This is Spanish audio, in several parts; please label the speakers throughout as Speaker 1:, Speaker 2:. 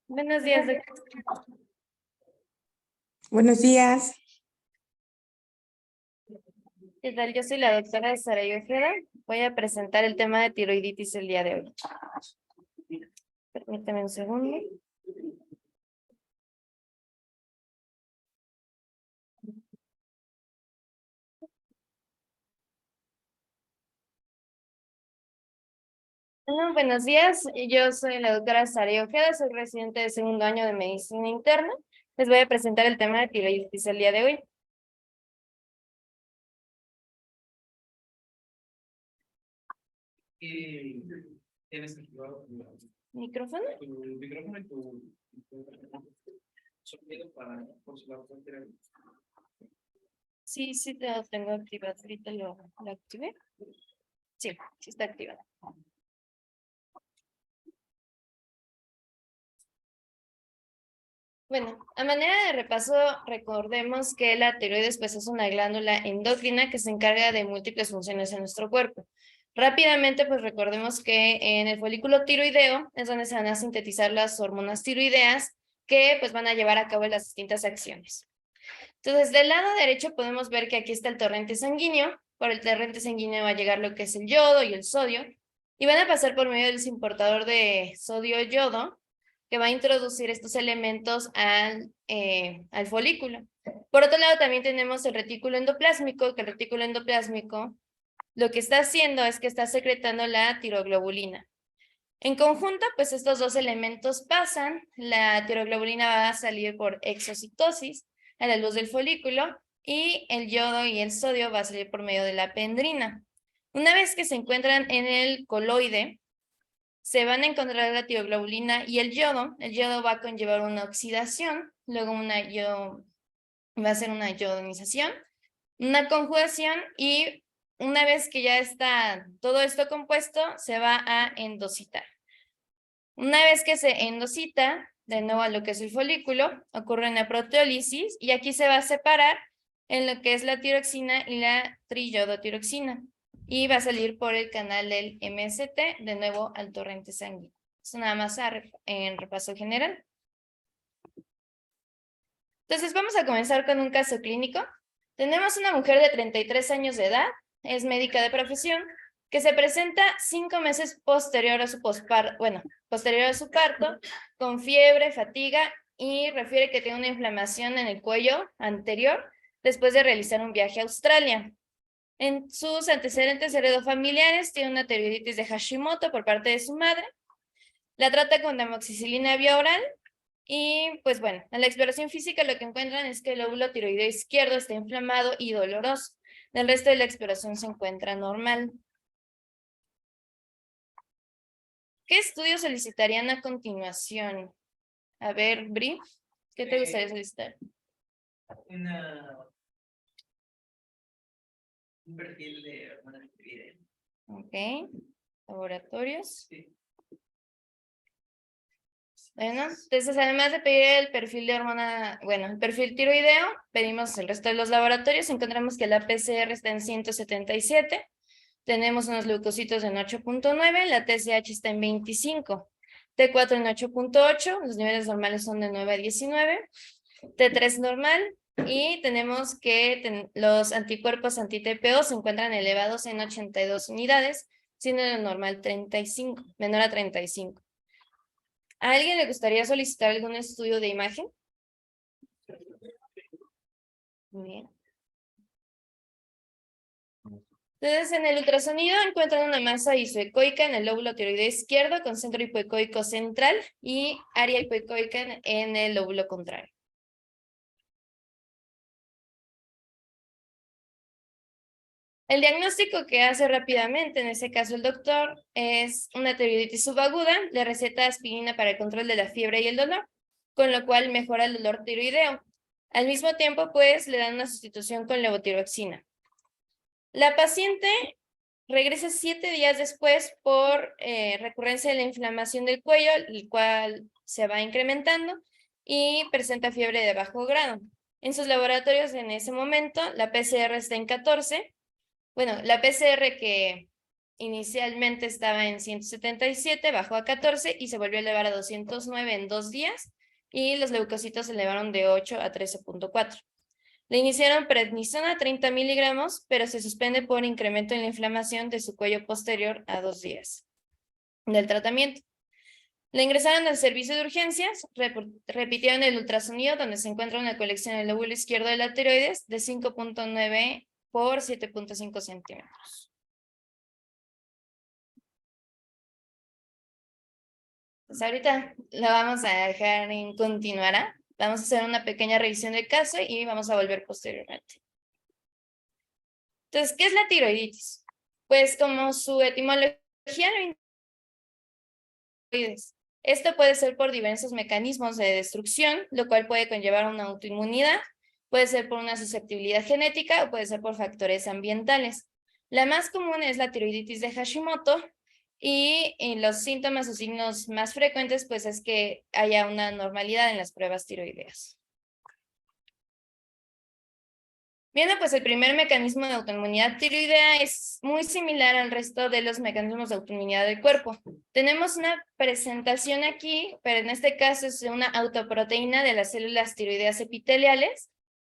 Speaker 1: Buenos días, doctor.
Speaker 2: Buenos días.
Speaker 1: ¿Qué tal? Yo soy la doctora Saraí Ojeda. Voy a presentar el tema de tiroiditis el día de hoy. Permítame un segundo. Buenos días, yo soy la doctora Saraí Ojeda, soy residente de segundo año de medicina interna. Les voy a presentar el tema de tiroiditis el día de hoy.
Speaker 3: Tienes activado
Speaker 1: ¿Micrófono?
Speaker 3: tu micrófono y tu sonido para por si la frontera.
Speaker 1: Sí, lo tengo activado. Ahorita lo activé. Sí está activado. Bueno, a manera de repaso, recordemos que la tiroides pues, es una glándula endocrina que se encarga de múltiples funciones en nuestro cuerpo. Rápidamente, pues recordemos que en el folículo tiroideo es donde se van a sintetizar las hormonas tiroideas que pues van a llevar a cabo las distintas acciones. Entonces, del lado derecho podemos ver que aquí está el torrente sanguíneo. Por el torrente sanguíneo va a llegar lo que es el yodo y el sodio, y van a pasar por medio del importador de sodio-yodo, que va a introducir estos elementos al folículo. Por otro lado, también tenemos el retículo endoplásmico, que el retículo endoplásmico lo que está haciendo es que está secretando la tiroglobulina. En conjunto, pues estos dos elementos pasan, la tiroglobulina va a salir por exocitosis a la luz del folículo y el yodo y el sodio va a salir por medio de la pendrina. Una vez que se encuentran en el coloide, se van a encontrar la tiroglobulina y el yodo va a conllevar una oxidación, luego va a ser una iodinización, una conjugación y una vez que ya está todo esto compuesto, se va a endocitar. Una vez que se endocita, de nuevo a lo que es el folículo, ocurre una proteólisis y aquí se va a separar en lo que es la tiroxina y la triyodotiroxina y va a salir por el canal del MST de nuevo al torrente sanguíneo. Eso nada más en repaso general. Entonces vamos a comenzar con un caso clínico. Tenemos una mujer de 33 años de edad, es médica de profesión, que se presenta 5 meses posterior a su parto, con fiebre, fatiga y refiere que tiene una inflamación en el cuello anterior después de realizar un viaje a Australia. En sus antecedentes heredofamiliares tiene una tiroiditis de Hashimoto por parte de su madre. La trata con amoxicilina vía oral y pues bueno, en la exploración física lo que encuentran es que el lóbulo tiroideo izquierdo está inflamado y doloroso. El resto de la exploración se encuentra normal. ¿Qué estudios solicitarían a continuación? A ver, Bri, ¿qué te gustaría solicitar?
Speaker 3: Un perfil de hormona tiroidea.
Speaker 1: Ok, laboratorios.
Speaker 3: Sí.
Speaker 1: Bueno, entonces además de pedir el perfil de hormona, el perfil tiroideo, pedimos el resto de los laboratorios, encontramos que la PCR está en 177, tenemos unos leucocitos en 8.9, la TSH está en 25, T4 en 8.8, los niveles normales son de 9 a 19, T3 normal, y tenemos que los anticuerpos anti-TPO se encuentran elevados en 82 unidades, siendo lo normal 35, menor a 35. ¿A alguien le gustaría solicitar algún estudio de imagen? Muy bien. Entonces, en el ultrasonido encuentran una masa isoecoica en el lóbulo tiroideo izquierdo con centro hipoecoico central y área hipoecoica en el lóbulo contrario. El diagnóstico que hace rápidamente, en ese caso el doctor, es una tiroiditis subaguda, le receta aspirina para el control de la fiebre y el dolor, con lo cual mejora el dolor tiroideo. Al mismo tiempo, pues, le dan una sustitución con levotiroxina. La paciente regresa 7 días después por recurrencia de la inflamación del cuello, el cual se va incrementando y presenta fiebre de bajo grado. En sus laboratorios en ese momento, la PCR está en 14. Bueno, la PCR que inicialmente estaba en 177 bajó a 14 y se volvió a elevar a 209 en 2 días y los leucocitos se elevaron de 8 a 13.4. Le iniciaron prednisona 30 miligramos, pero se suspende por incremento en la inflamación de su cuello posterior a 2 días del tratamiento. Le ingresaron al servicio de urgencias, repitieron el ultrasonido donde se encuentra una colección en el lóbulo izquierdo de la tiroides de 5.9 por 7.5 centímetros. Pues ahorita lo vamos a dejar en continuará. Vamos a hacer una pequeña revisión del caso y vamos a volver posteriormente. Entonces, ¿qué es la tiroiditis? Pues como su etimología lo indica, esto puede ser por diversos mecanismos de destrucción, lo cual puede conllevar una autoinmunidad, puede ser por una susceptibilidad genética o puede ser por factores ambientales. La más común es la tiroiditis de Hashimoto y los síntomas o signos más frecuentes pues es que haya una normalidad en las pruebas tiroideas. Bien, pues el primer mecanismo de autoinmunidad tiroidea es muy similar al resto de los mecanismos de autoinmunidad del cuerpo. Tenemos una presentación aquí, pero en este caso es una autoproteína de las células tiroideas epiteliales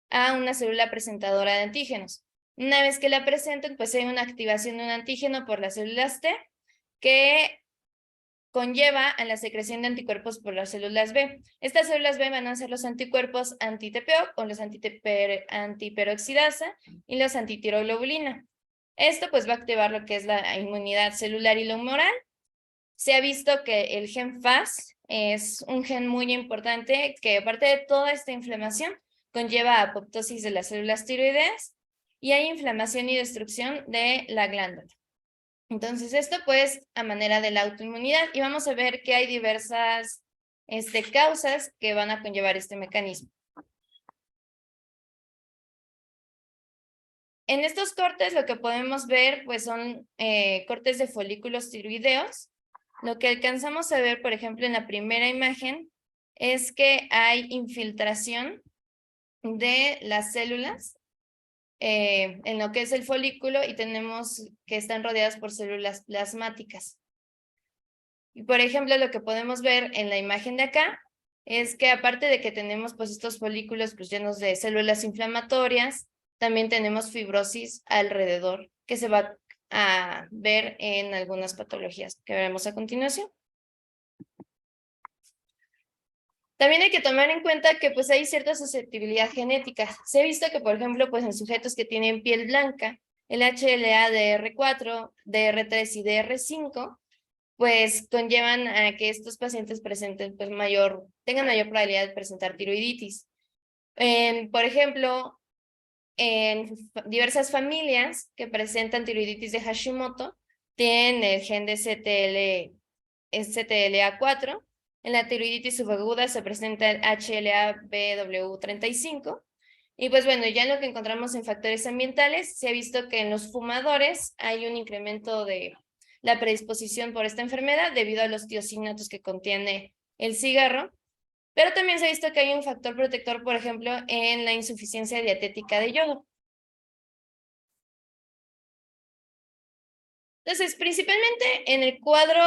Speaker 1: a una célula presentadora de antígenos. Una vez que la presenten, pues hay una activación de un antígeno por las células T que conlleva a la secreción de anticuerpos por las células B. Estas células B van a ser los anticuerpos anti-TPO o los antiperoxidasa y los antitiroglobulina. Esto pues va a activar lo que es la inmunidad celular y la humoral. Se ha visto que el gen FAS es un gen muy importante que aparte de toda esta inflamación conlleva apoptosis de las células tiroideas y hay inflamación y destrucción de la glándula. Entonces, esto pues a manera de la autoinmunidad y vamos a ver que hay diversas causas que van a conllevar este mecanismo. En estos cortes lo que podemos ver pues son cortes de folículos tiroideos. Lo que alcanzamos a ver, por ejemplo, en la primera imagen es que hay infiltración de las células en lo que es el folículo y tenemos que están rodeadas por células plasmáticas. Y por ejemplo, lo que podemos ver en la imagen de acá es que aparte de que tenemos pues estos folículos pues llenos de células inflamatorias, también tenemos fibrosis alrededor que se va a ver en algunas patologías que veremos a continuación. También hay que tomar en cuenta que pues hay cierta susceptibilidad genética. Se ha visto que, por ejemplo, pues en sujetos que tienen piel blanca, el HLA-DR4, DR3 y DR5, pues conllevan a que estos pacientes presenten pues tengan mayor probabilidad de presentar tiroiditis. Por ejemplo, en diversas familias que presentan tiroiditis de Hashimoto, tienen el gen de CTLA4. En la tiroiditis subaguda se presenta el HLA-BW35. Y pues bueno, ya en lo que encontramos en factores ambientales, se ha visto que en los fumadores hay un incremento de la predisposición por esta enfermedad debido a los tiocinatos que contiene el cigarro. Pero también se ha visto que hay un factor protector, por ejemplo, en la insuficiencia dietética de yodo. Entonces, principalmente en el cuadro,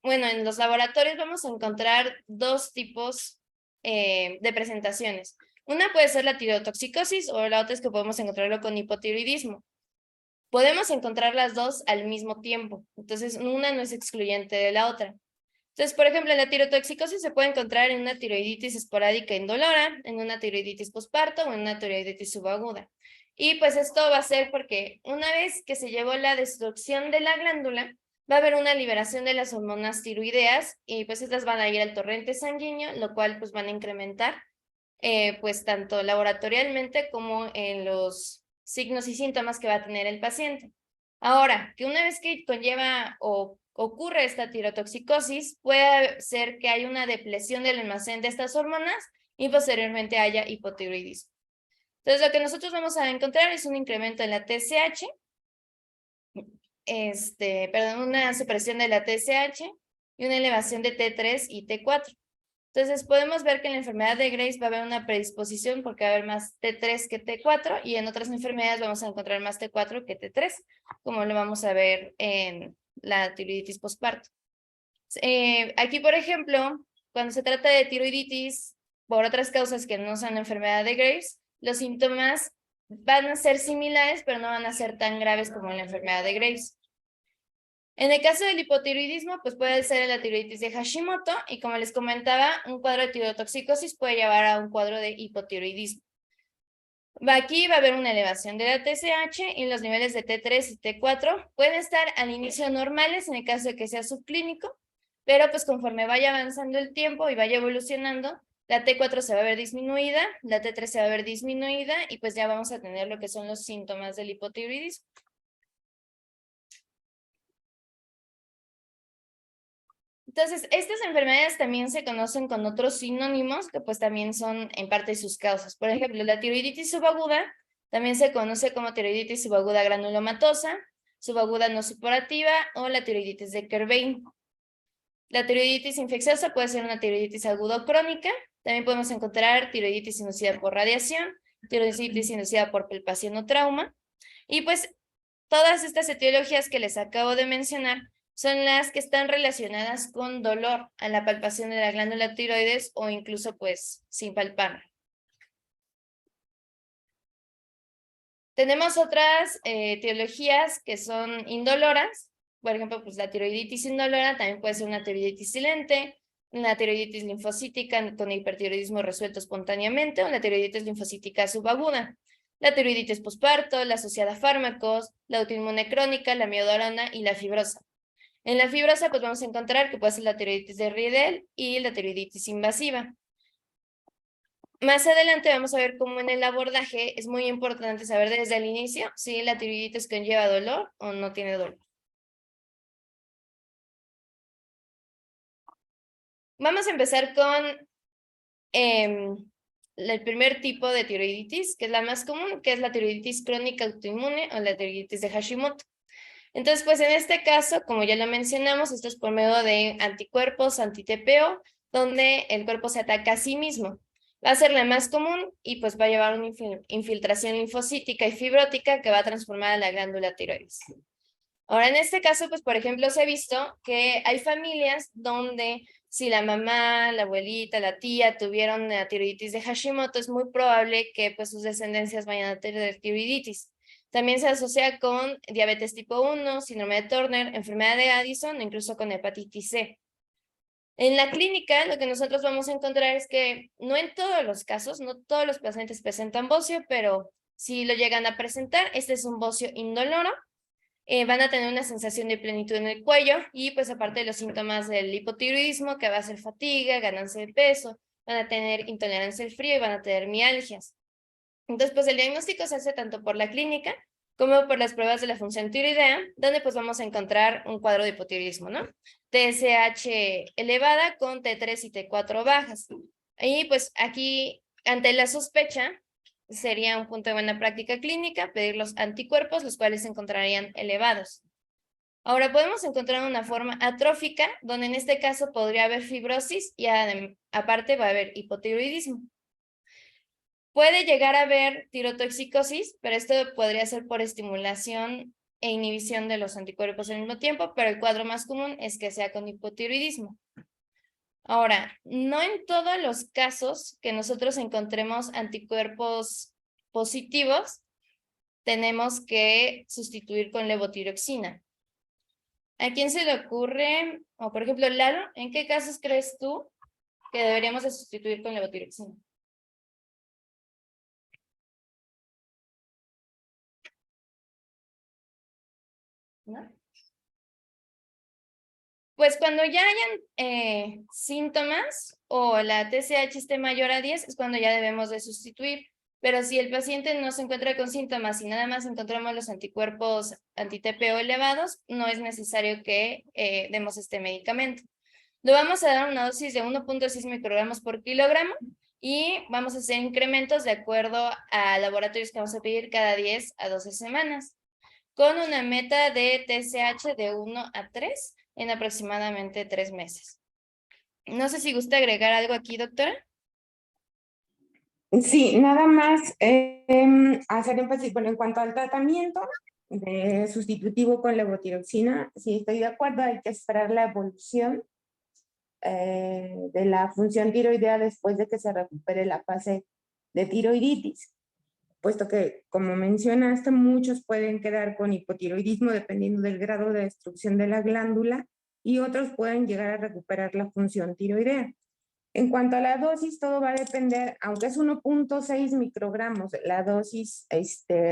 Speaker 1: bueno, en los laboratorios vamos a encontrar dos tipos de presentaciones. Una puede ser la tirotoxicosis o la otra es que podemos encontrarlo con hipotiroidismo. Podemos encontrar las dos al mismo tiempo, entonces una no es excluyente de la otra. Entonces, por ejemplo, la tirotoxicosis se puede encontrar en una tiroiditis esporádica indolora, en una tiroiditis posparto o en una tiroiditis subaguda. Y pues esto va a ser porque una vez que se llevó la destrucción de la glándula, va a haber una liberación de las hormonas tiroideas y pues estas van a ir al torrente sanguíneo, lo cual pues van a incrementar pues tanto laboratorialmente como en los signos y síntomas que va a tener el paciente. Ahora, que una vez que conlleva o ocurre esta tirotoxicosis, puede ser que haya una depresión del almacén de estas hormonas y posteriormente haya hipotiroidismo. Entonces, lo que nosotros vamos a encontrar es un incremento en la TSH una supresión de la TSH y una elevación de T3 y T4. Entonces podemos ver que en la enfermedad de Graves va a haber una predisposición porque va a haber más T3 que T4 y en otras enfermedades vamos a encontrar más T4 que T3, como lo vamos a ver en la tiroiditis postparto. Aquí, por ejemplo, cuando se trata de tiroiditis por otras causas que no son enfermedad de Graves, los síntomas van a ser similares, pero no van a ser tan graves como en la enfermedad de Graves. En el caso del hipotiroidismo, pues puede ser la tiroiditis de Hashimoto y como les comentaba, un cuadro de tirotoxicosis puede llevar a un cuadro de hipotiroidismo. Aquí va a haber una elevación de la TSH y los niveles de T3 y T4 pueden estar al inicio normales en el caso de que sea subclínico, pero pues conforme vaya avanzando el tiempo y vaya evolucionando, la T4 se va a ver disminuida, la T3 se va a ver disminuida y pues ya vamos a tener lo que son los síntomas del hipotiroidismo. Entonces, estas enfermedades también se conocen con otros sinónimos que pues también son en parte sus causas. Por ejemplo, la tiroiditis subaguda también se conoce como tiroiditis subaguda granulomatosa, subaguda no supurativa o la tiroiditis de Kerbein. La tiroiditis infecciosa puede ser una tiroiditis aguda o crónica. También podemos encontrar tiroiditis inducida por radiación, tiroiditis inducida por palpación o trauma. Y pues todas estas etiologías que les acabo de mencionar son las que están relacionadas con dolor a la palpación de la glándula tiroides o incluso pues sin palpar. Tenemos otras etiologías que son indoloras, por ejemplo, pues la tiroiditis indolora también puede ser una tiroiditis silente, una tiroiditis linfocítica con hipertiroidismo resuelto espontáneamente o una tiroiditis linfocítica subaguda. La tiroiditis posparto, la asociada a fármacos, la autoinmune crónica, la miodorona y la fibrosa. En la fibrosa pues vamos a encontrar que puede ser la tiroiditis de Riedel y la tiroiditis invasiva. Más adelante vamos a ver cómo en el abordaje es muy importante saber desde el inicio si la tiroiditis conlleva dolor o no tiene dolor. Vamos a empezar con el primer tipo de tiroiditis, que es la más común, que es la tiroiditis crónica autoinmune o la tiroiditis de Hashimoto. Entonces, pues en este caso, como ya lo mencionamos, esto es por medio de anticuerpos, anti-TPO, donde el cuerpo se ataca a sí mismo. Va a ser la más común y pues va a llevar una infiltración linfocítica y fibrótica que va a transformar a la glándula tiroides. Ahora, en este caso, pues por ejemplo, se ha visto que hay familias donde si la mamá, la abuelita, la tía tuvieron la tiroiditis de Hashimoto, es muy probable que pues sus descendencias vayan a tener tiroiditis. También se asocia con diabetes tipo 1, síndrome de Turner, enfermedad de Addison o incluso con hepatitis C. En la clínica, lo que nosotros vamos a encontrar es que no en todos los casos, no todos los pacientes presentan bocio, pero si lo llegan a presentar, este es un bocio indoloro. Van a tener una sensación de plenitud en el cuello y pues aparte de los síntomas del hipotiroidismo, que va a ser fatiga, ganancia de peso, van a tener intolerancia al frío y van a tener mialgias. Entonces, pues el diagnóstico se hace tanto por la clínica como por las pruebas de la función tiroidea, donde pues vamos a encontrar un cuadro de hipotiroidismo, ¿no? TSH elevada con T3 y T4 bajas. Y pues aquí, ante la sospecha, sería un punto de buena práctica clínica pedir los anticuerpos, los cuales se encontrarían elevados. Ahora podemos encontrar una forma atrófica, donde en este caso podría haber fibrosis y aparte va a haber hipotiroidismo. Puede llegar a haber tirotoxicosis, pero esto podría ser por estimulación e inhibición de los anticuerpos al mismo tiempo, pero el cuadro más común es que sea con hipotiroidismo. Ahora, no en todos los casos que nosotros encontremos anticuerpos positivos, tenemos que sustituir con levotiroxina. ¿A quién se le ocurre, o por ejemplo, Lalo, en qué casos crees tú que deberíamos de sustituir con levotiroxina? ¿No? Pues cuando ya hayan síntomas o la TSH esté mayor a 10 es cuando ya debemos de sustituir. Pero si el paciente no se encuentra con síntomas y nada más encontramos los anticuerpos anti-TPO elevados, no es necesario que demos este medicamento. Le vamos a dar una dosis de 1.6 microgramos por kilogramo y vamos a hacer incrementos de acuerdo a laboratorios que vamos a pedir cada 10 a 12 semanas. con una meta de TSH de 1 a 3 en aproximadamente 3 meses. No sé si gusta agregar algo aquí, doctora.
Speaker 2: Sí, nada más hacer énfasis, bueno, en cuanto al tratamiento de sustitutivo con levotiroxina, sí estoy de acuerdo, hay que esperar la evolución de la función tiroidea después de que se recupere la fase de tiroiditis, puesto que, como mencionaste, muchos pueden quedar con hipotiroidismo dependiendo del grado de destrucción de la glándula y otros pueden llegar a recuperar la función tiroidea. En cuanto a la dosis, todo va a depender, aunque es 1.6 microgramos, la dosis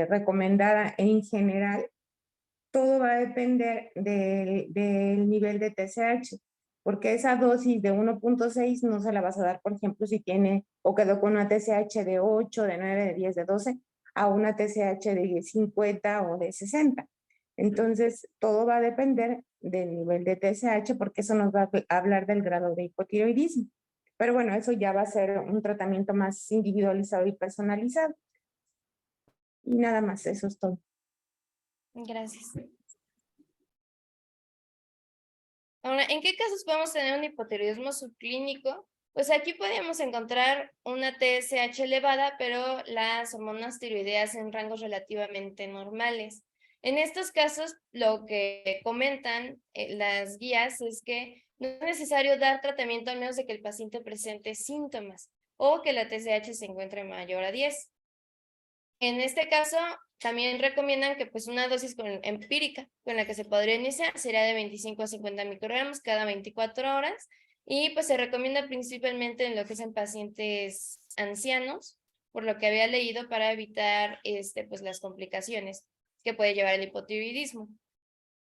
Speaker 2: recomendada en general, todo va a depender del nivel de TSH, porque esa dosis de 1.6 no se la vas a dar, por ejemplo, si tiene o quedó con una TSH de 8, de 9, de 10, de 12, a una TSH de 50 o de 60. Entonces, todo va a depender del nivel de TSH, porque eso nos va a hablar del grado de hipotiroidismo. Pero bueno, eso ya va a ser un tratamiento más individualizado y personalizado. Y nada más, eso es todo.
Speaker 1: Gracias. Ahora, ¿en qué casos podemos tener un hipotiroidismo subclínico? Pues aquí podríamos encontrar una TSH elevada, pero las hormonas tiroideas en rangos relativamente normales. En estos casos, lo que comentan las guías es que no es necesario dar tratamiento a menos de que el paciente presente síntomas o que la TSH se encuentre mayor a 10. En este caso, también recomiendan que pues una dosis empírica con la que se podría iniciar sería de 25 a 50 microgramos cada 24 horas y pues se recomienda principalmente en lo que es en pacientes ancianos, por lo que había leído para evitar pues las complicaciones que puede llevar el hipotiroidismo.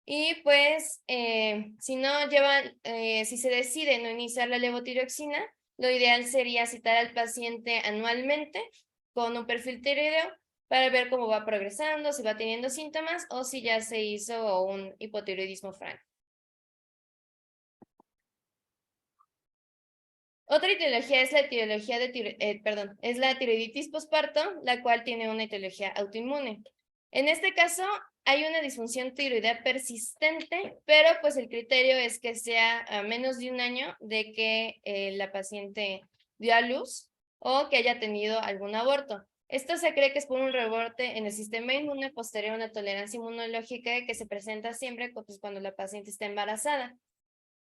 Speaker 1: Y pues si no llevan, si se decide no iniciar la levotiroxina, lo ideal sería citar al paciente anualmente con un perfil tiroideo para ver cómo va progresando, si va teniendo síntomas o si ya se hizo un hipotiroidismo franco. Otra etiología es la etiología de es la tiroiditis posparto, la cual tiene una etiología autoinmune. En este caso, hay una disfunción tiroidea persistente, pero pues el criterio es que sea a menos de un año de que la paciente dio a luz o que haya tenido algún aborto. Esto se cree que es por un rebote en el sistema inmune posterior a una tolerancia inmunológica que se presenta siempre pues, cuando la paciente está embarazada.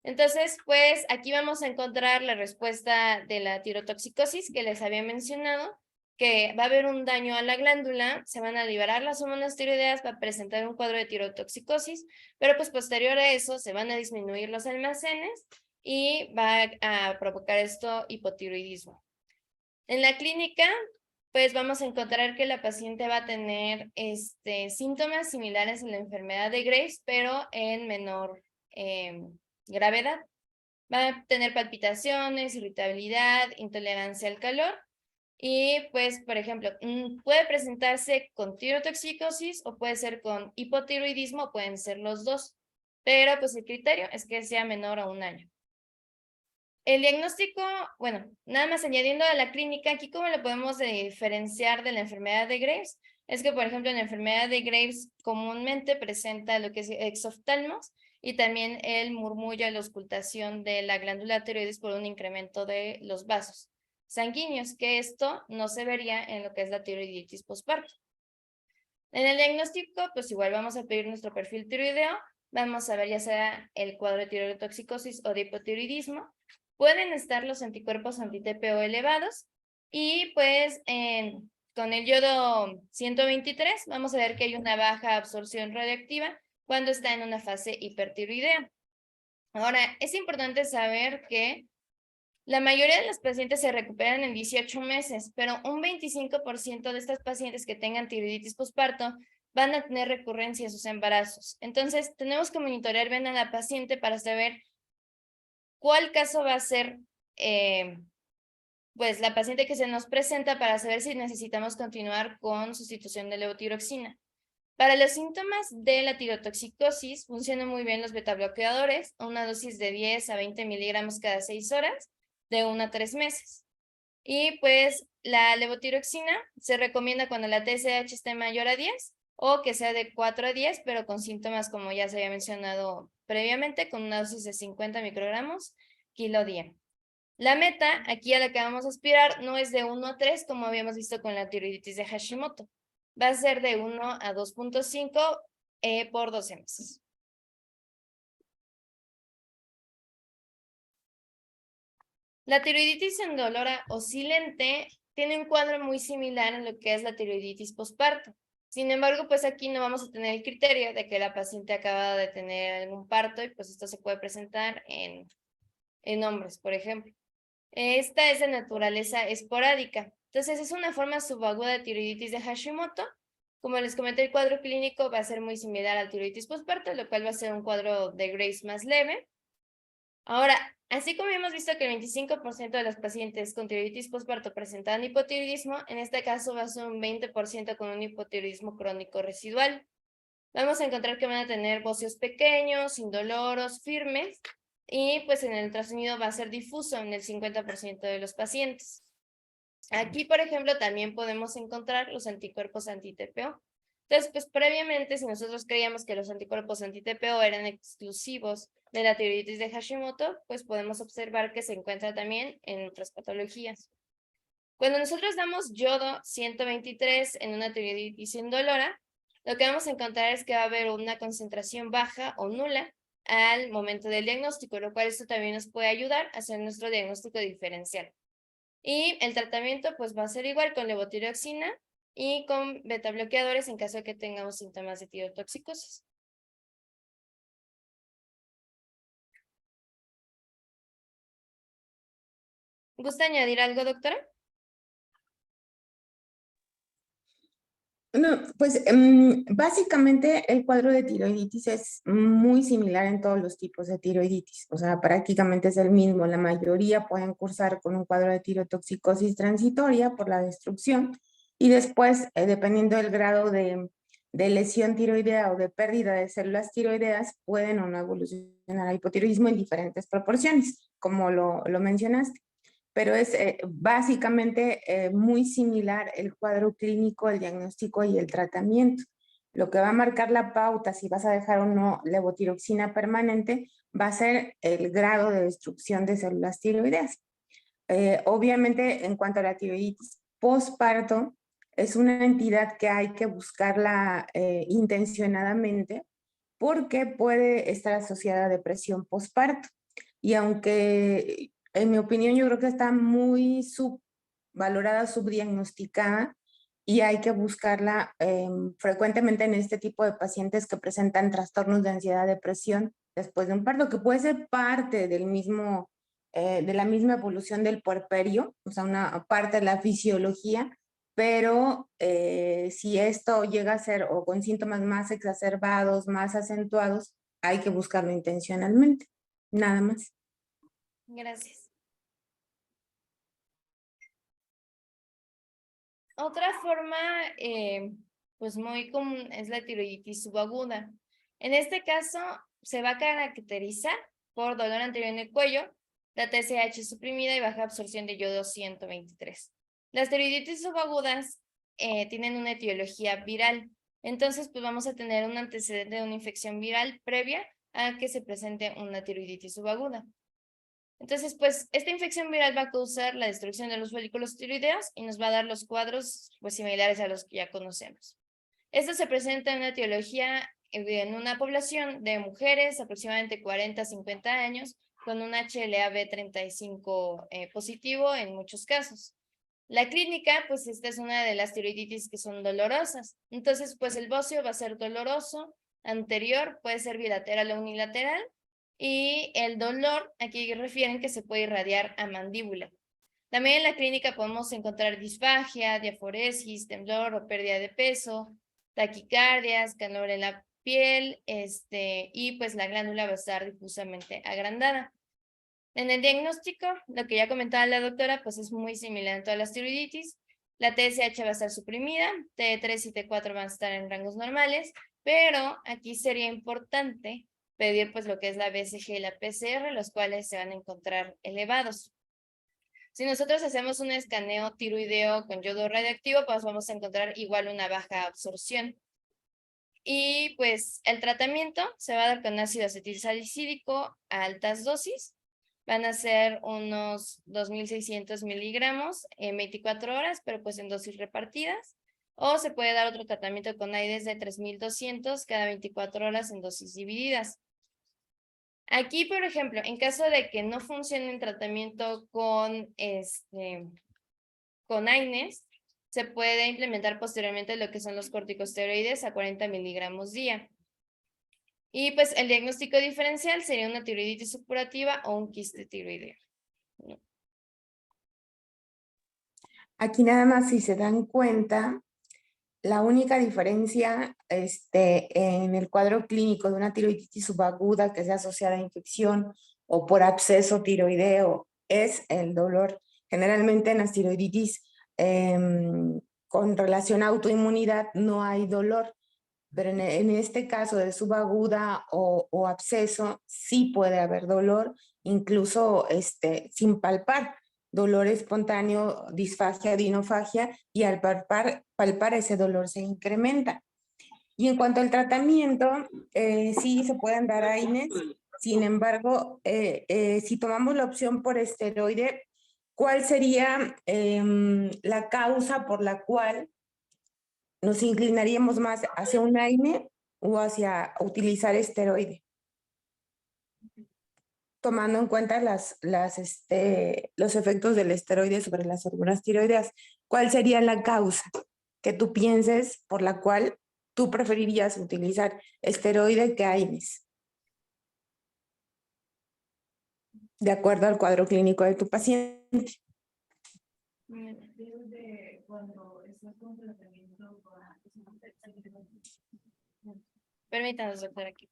Speaker 1: Entonces, pues aquí vamos a encontrar la respuesta de la tirotoxicosis que les había mencionado, que va a haber un daño a la glándula, se van a liberar las hormonas tiroideas, va a presentar un cuadro de tirotoxicosis, pero pues posterior a eso se van a disminuir los almacenes y va a provocar esto hipotiroidismo. En la clínica, pues vamos a encontrar que la paciente va a tener síntomas similares a la enfermedad de Graves, pero en menor gravedad. Va a tener palpitaciones, irritabilidad, intolerancia al calor y pues, por ejemplo, puede presentarse con tirotoxicosis o puede ser con hipotiroidismo, pueden ser los dos, pero pues el criterio es que sea menor a un año. El diagnóstico, bueno, nada más añadiendo a la clínica, aquí cómo lo podemos diferenciar de la enfermedad de Graves, es que, por ejemplo, en la enfermedad de Graves comúnmente presenta lo que es exoftalmos y también el murmullo, la auscultación de la glándula tiroides por un incremento de los vasos sanguíneos, que esto no se vería en lo que es la tiroiditis postparto. En el diagnóstico, pues igual vamos a pedir nuestro perfil tiroideo, vamos a ver ya sea el cuadro de tirotoxicosis o de hipotiroidismo, pueden estar los anticuerpos anti-TPO elevados y pues con el yodo 123 vamos a ver que hay una baja absorción radioactiva cuando está en una fase hipertiroidea. Ahora, es importante saber que la mayoría de los pacientes se recuperan en 18 meses, pero un 25% de estas pacientes que tengan tiroiditis posparto van a tener recurrencia en sus embarazos. Entonces, tenemos que monitorear bien a la paciente para saber cuál caso va a ser pues la paciente que se nos presenta para saber si necesitamos continuar con sustitución de levotiroxina. Para los síntomas de la tirotoxicosis funcionan muy bien los betabloqueadores, una dosis de 10 a 20 miligramos cada 6 horas, de 1 a 3 meses. Y pues la levotiroxina se recomienda cuando la TSH esté mayor a 10 o que sea de 4 a 10, pero con síntomas como ya se había mencionado previamente, con una dosis de 50 microgramos kilo día. La meta, aquí a la que vamos a aspirar, no es de 1 a 3, como habíamos visto con la tiroiditis de Hashimoto. Va a ser de 1 a 2.5 por 12 meses. La tiroiditis indolora o silente tiene un cuadro muy similar en lo que es la tiroiditis posparto. Sin embargo, pues aquí no vamos a tener el criterio de que la paciente acaba de tener algún parto y pues esto se puede presentar en hombres, por ejemplo. Esta es de naturaleza esporádica. Entonces, es una forma subaguda de tiroiditis de Hashimoto. Como les comenté, el cuadro clínico va a ser muy similar al tiroiditis postparto, lo cual va a ser un cuadro de Graves más leve. Ahora, así como hemos visto que el 25% de los pacientes con tiroiditis postparto presentan hipotiroidismo, en este caso va a ser un 20% con un hipotiroidismo crónico residual. Vamos a encontrar que van a tener bocios pequeños, indoloros, firmes, y pues en el ultrasonido va a ser difuso en el 50% de los pacientes. Aquí, por ejemplo, también podemos encontrar los anticuerpos anti-TPO. Entonces, pues previamente, si nosotros creíamos que los anticuerpos anti-TPO eran exclusivos de la tiroiditis de Hashimoto, pues podemos observar que se encuentra también en otras patologías. Cuando nosotros damos yodo 123 en una tiroiditis indolora, lo que vamos a encontrar es que va a haber una concentración baja o nula al momento del diagnóstico, lo cual esto también nos puede ayudar a hacer nuestro diagnóstico diferencial. Y el tratamiento pues va a ser igual con levotiroxina y con beta bloqueadores en caso de que tengamos síntomas de tirotoxicosis. ¿Gusta añadir algo, doctora?
Speaker 2: No, pues básicamente el cuadro de tiroiditis es muy similar en todos los tipos de tiroiditis, o sea, prácticamente es el mismo. La mayoría pueden cursar con un cuadro de tirotoxicosis transitoria por la destrucción y después, dependiendo del grado de lesión tiroidea o de pérdida de células tiroideas, pueden o no evolucionar a hipotiroidismo en diferentes proporciones, como lo mencionaste, pero es básicamente muy similar el cuadro clínico, el diagnóstico y el tratamiento. Lo que va a marcar la pauta si vas a dejar o no levotiroxina permanente va a ser el grado de destrucción de células tiroideas. Obviamente, en cuanto a la tiroiditis postparto, es una entidad que hay que buscarla intencionadamente porque puede estar asociada a depresión postparto. Y aunque en mi opinión yo creo que está muy subvalorada, subdiagnosticada, y hay que buscarla frecuentemente en este tipo de pacientes que presentan trastornos de ansiedad, depresión después de un parto, que puede ser parte del mismo, de la misma evolución del puerperio, o sea, una parte de la fisiología, pero si esto llega a ser o con síntomas más exacerbados, más acentuados, hay que buscarlo intencionalmente, nada más.
Speaker 1: Gracias. Otra forma, pues muy común es la tiroiditis subaguda. En este caso, se va a caracterizar por dolor anterior en el cuello, la TSH suprimida y baja absorción de yodo 123. Las tiroiditis subagudas tienen una etiología viral. Entonces, pues vamos a tener un antecedente de una infección viral previa a que se presente una tiroiditis subaguda. Entonces, pues, esta infección viral va a causar la destrucción de los folículos tiroideos y nos va a dar los cuadros pues, similares a los que ya conocemos. Esto se presenta en una etiología en una población de mujeres aproximadamente 40 a 50 años con un HLA-B35 positivo en muchos casos. La clínica, pues esta es una de las tiroiditis que son dolorosas. Entonces, pues el bocio va a ser doloroso, anterior, puede ser bilateral o unilateral, y el dolor, aquí refieren que se puede irradiar a mandíbula. También en la clínica podemos encontrar disfagia, diaforesis, temblor o pérdida de peso, taquicardias, calor en la piel, y pues la glándula va a estar difusamente agrandada. En el diagnóstico, lo que ya comentaba la doctora, pues es muy similar en todas las tiroiditis. La TSH va a estar suprimida, T3 y T4 van a estar en rangos normales, pero aquí sería importante pedir pues lo que es la BCG y la PCR, los cuales se van a encontrar elevados. Si nosotros hacemos un escaneo tiroideo con yodo radioactivo, pues vamos a encontrar igual una baja absorción. Y pues el tratamiento se va a dar con ácido acetilsalicílico a altas dosis. Van a ser unos 2.600 miligramos en 24 horas, pero pues en dosis repartidas. O se puede dar otro tratamiento con AIDES de 3.200 cada 24 horas en dosis divididas. Aquí, por ejemplo, en caso de que no funcione el tratamiento con AINES, se puede implementar posteriormente lo que son los corticosteroides a 40 miligramos día. Y pues el diagnóstico diferencial sería una tiroiditis supurativa o un quiste tiroideo.
Speaker 2: Aquí nada más, si se dan cuenta, la única diferencia en el cuadro clínico de una tiroiditis subaguda que sea asociada a infección o por absceso tiroideo es el dolor. Generalmente en las tiroiditis con relación a autoinmunidad no hay dolor, pero en este caso de subaguda o absceso sí puede haber dolor, incluso sin palpar. Dolor espontáneo, disfagia, dinofagia, y al palpar ese dolor se incrementa. Y en cuanto al tratamiento, sí se pueden dar AINES. Sin embargo, si tomamos la opción por esteroide, ¿cuál sería la causa por la cual nos inclinaríamos más hacia un AINE o hacia utilizar esteroide? Tomando en cuenta los efectos del esteroide sobre las hormonas tiroideas. ¿Cuál sería la causa que tú pienses por la cual tú preferirías utilizar esteroide que AINES? De acuerdo al cuadro clínico de tu paciente.
Speaker 1: Permítanos, doctora, aquí.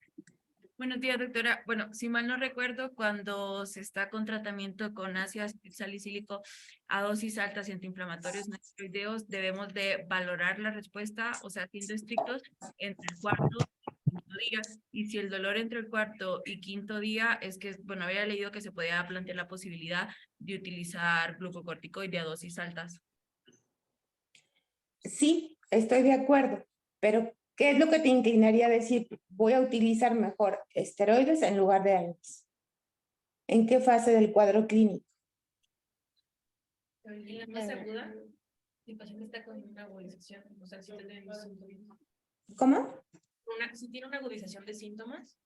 Speaker 4: Buenos días, doctora. Bueno, si mal no recuerdo, cuando se está con tratamiento con ácido salicílico a dosis altas y antiinflamatorios no esteroideos, debemos de valorar la respuesta, o sea, siendo estrictos, entre el cuarto y quinto día. Y si el dolor entre el cuarto y quinto día es que, bueno, había leído que se podía plantear la posibilidad de utilizar glucocorticoide a dosis altas.
Speaker 2: Sí, estoy de acuerdo, pero ¿qué es lo que te inclinaría a decir? Voy a utilizar mejor esteroides en lugar de AINES. ¿En qué fase del cuadro clínico?
Speaker 4: En la fase aguda, el paciente está con una agudización, o sea, si tenemos síntomas.
Speaker 2: ¿Cómo?
Speaker 4: Si tiene una agudización de síntomas.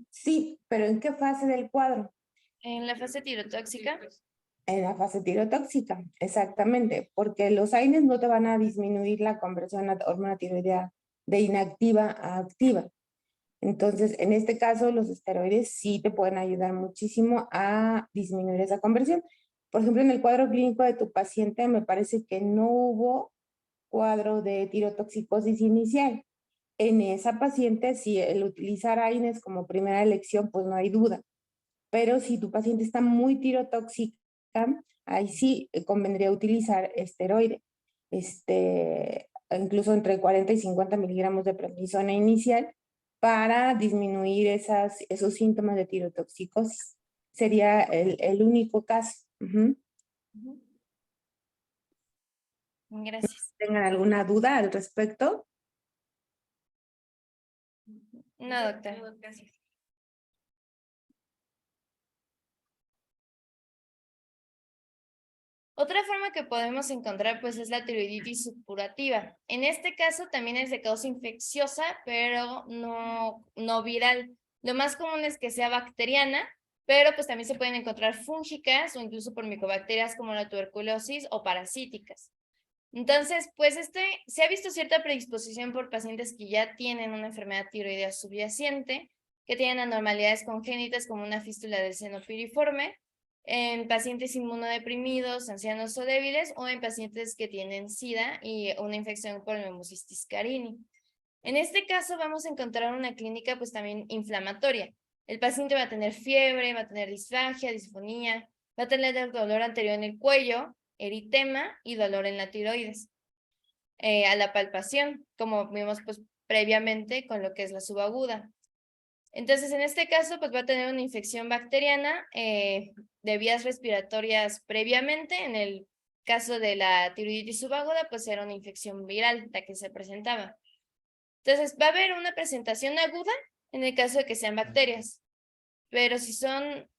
Speaker 2: Sí, pero ¿en qué fase del cuadro?
Speaker 1: En la fase tirotóxica.
Speaker 2: En la fase tirotóxica, exactamente, porque los AINES no te van a disminuir la conversión a hormona tiroidea de inactiva a activa. Entonces, en este caso, los esteroides sí te pueden ayudar muchísimo a disminuir esa conversión. Por ejemplo, en el cuadro clínico de tu paciente, me parece que no hubo cuadro de tirotoxicosis inicial. En esa paciente, si el utilizar AINES como primera elección, pues no hay duda. Pero si tu paciente está muy tirotóxica, ahí sí convendría utilizar esteroide. Incluso entre 40 y 50 miligramos de prednisona inicial para disminuir esos síntomas de tirotoxicosis. Sería el único caso.
Speaker 1: Gracias.
Speaker 2: ¿Tengan alguna duda al respecto?
Speaker 1: No, doctora.
Speaker 4: Gracias.
Speaker 1: Otra forma que podemos encontrar pues es la tiroiditis supurativa. En este caso también es de causa infecciosa, pero no viral. Lo más común es que sea bacteriana, pero pues también se pueden encontrar fúngicas o incluso por micobacterias como la tuberculosis o parasíticas. Entonces, pues se ha visto cierta predisposición por pacientes que ya tienen una enfermedad tiroidea subyacente, que tienen anormalidades congénitas como una fístula del seno piriforme, en pacientes inmunodeprimidos, ancianos o débiles, o en pacientes que tienen SIDA y una infección por Pneumocystis carini. En este caso vamos a encontrar una clínica pues también inflamatoria. El paciente va a tener fiebre, va a tener disfagia, disfonía, va a tener dolor anterior en el cuello, eritema y dolor en la tiroides. A la palpación, como vimos pues previamente con lo que es la subaguda. Entonces, en este caso, pues va a tener una infección bacteriana de vías respiratorias previamente en el caso de la tiroiditis subaguda, pues era una infección viral la que se presentaba. Entonces, va a haber una presentación aguda en el caso de que sean bacterias, pero si son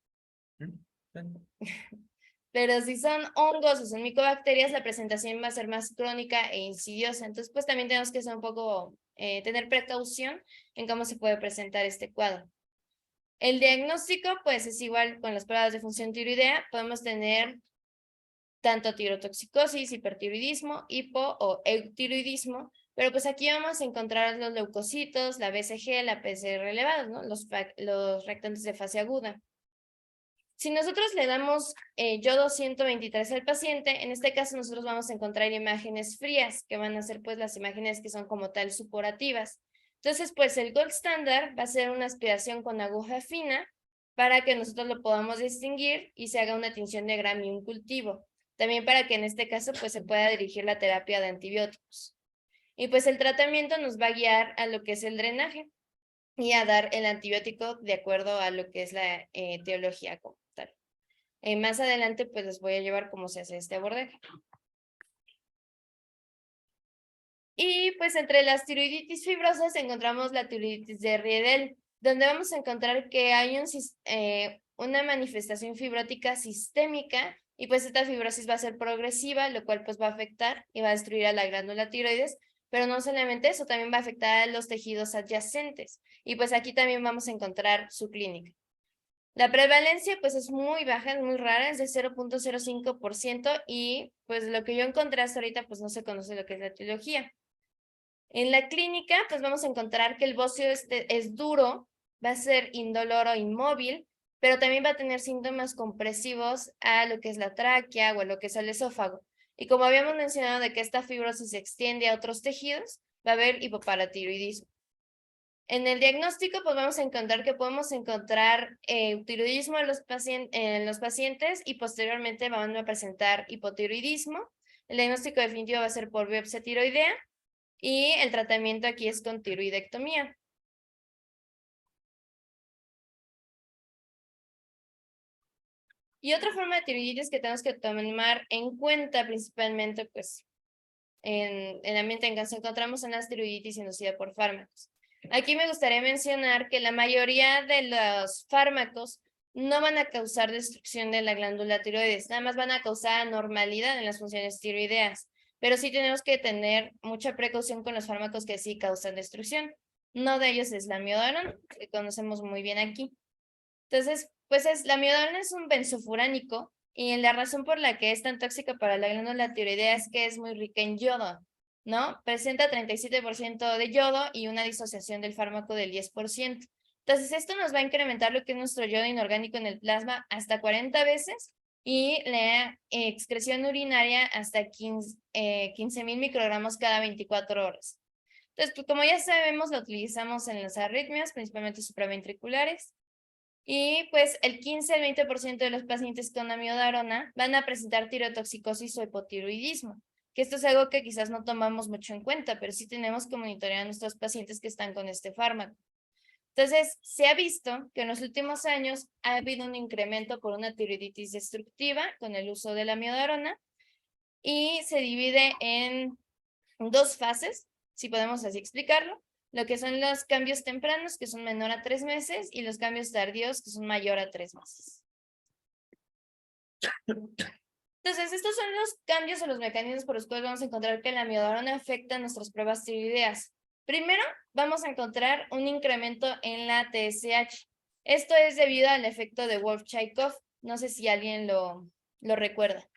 Speaker 1: hongos o son micobacterias, la presentación va a ser más crónica e insidiosa. Entonces, pues también tenemos que ser un poco, tener precaución en cómo se puede presentar este cuadro. El diagnóstico, pues es igual con las pruebas de función tiroidea. Podemos tener tanto tirotoxicosis, hipertiroidismo, hipo o eutiroidismo, pero pues aquí vamos a encontrar los leucocitos, la BCG, la PCR elevados, ¿no? Los reactantes de fase aguda. Si nosotros le damos yodo 123 al paciente, en este caso nosotros vamos a encontrar imágenes frías, que van a ser pues las imágenes que son como tal suporativas. Entonces, pues el gold standard va a ser una aspiración con aguja fina para que nosotros lo podamos distinguir y se haga una tinción de Gram y un cultivo. También para que en este caso pues se pueda dirigir la terapia de antibióticos. Y pues el tratamiento nos va a guiar a lo que es el drenaje y a dar el antibiótico de acuerdo a lo que es la etiología como tal. Más adelante pues les voy a llevar cómo se hace este abordaje. Y pues entre las tiroiditis fibrosas encontramos la tiroiditis de Riedel, donde vamos a encontrar que hay una manifestación fibrótica sistémica y pues esta fibrosis va a ser progresiva, lo cual pues va a afectar y va a destruir a la glándula tiroides, pero no solamente eso, también va a afectar a los tejidos adyacentes y pues aquí también vamos a encontrar su clínica. La prevalencia pues es muy baja, es muy rara, es de 0.05% y pues lo que yo encontré hasta ahorita pues no se conoce lo que es la etiología. En la clínica, pues vamos a encontrar que el bocio es duro, va a ser indoloro, inmóvil, pero también va a tener síntomas compresivos a lo que es la tráquea o a lo que es el esófago. Y como habíamos mencionado de que esta fibrosis se extiende a otros tejidos, va a haber hipoparatiroidismo. En el diagnóstico, pues vamos a encontrar que podemos encontrar tiroidismo en los pacientes y posteriormente van a presentar hipotiroidismo. El diagnóstico definitivo va a ser por biopsia tiroidea. Y el tratamiento aquí es con tiroidectomía. Y otra forma de tiroiditis que tenemos que tomar en cuenta principalmente pues en el ambiente en que nos encontramos en las tiroiditis inducida por fármacos. Aquí me gustaría mencionar que la mayoría de los fármacos no van a causar destrucción de la glándula tiroides, nada más van a causar anormalidad en las funciones tiroideas. Pero sí tenemos que tener mucha precaución con los fármacos que sí causan destrucción. Uno de ellos es la amiodarona, que conocemos muy bien aquí. Entonces, pues la amiodarona es un benzofuránico y la razón por la que es tan tóxica para la glándula tiroidea es que es muy rica en yodo, ¿no? Presenta 37% de yodo y una disociación del fármaco del 10%. Entonces, esto nos va a incrementar lo que es nuestro yodo inorgánico en el plasma hasta 40 veces y la excreción urinaria hasta 15,000 microgramos cada 24 horas. Entonces, pues, como ya sabemos, lo utilizamos en las arritmias, principalmente supraventriculares. Y pues el 15 al 20% de los pacientes con amiodarona van a presentar tirotoxicosis o hipotiroidismo, que esto es algo que quizás no tomamos mucho en cuenta, pero sí tenemos que monitorear a nuestros pacientes que están con este fármaco. Entonces, se ha visto que en los últimos años ha habido un incremento por una tiroiditis destructiva con el uso de la amiodarona y se divide en dos fases, si podemos así explicarlo, lo que son los cambios tempranos, que son menor a 3 meses, y los cambios tardíos, que son mayor a 3 meses. Entonces, estos son los cambios o los mecanismos por los cuales vamos a encontrar que la amiodarona afecta nuestras pruebas tiroideas. Primero, vamos a encontrar un incremento en la TSH. Esto es debido al efecto de Wolff-Chaikoff. No sé si alguien lo recuerda.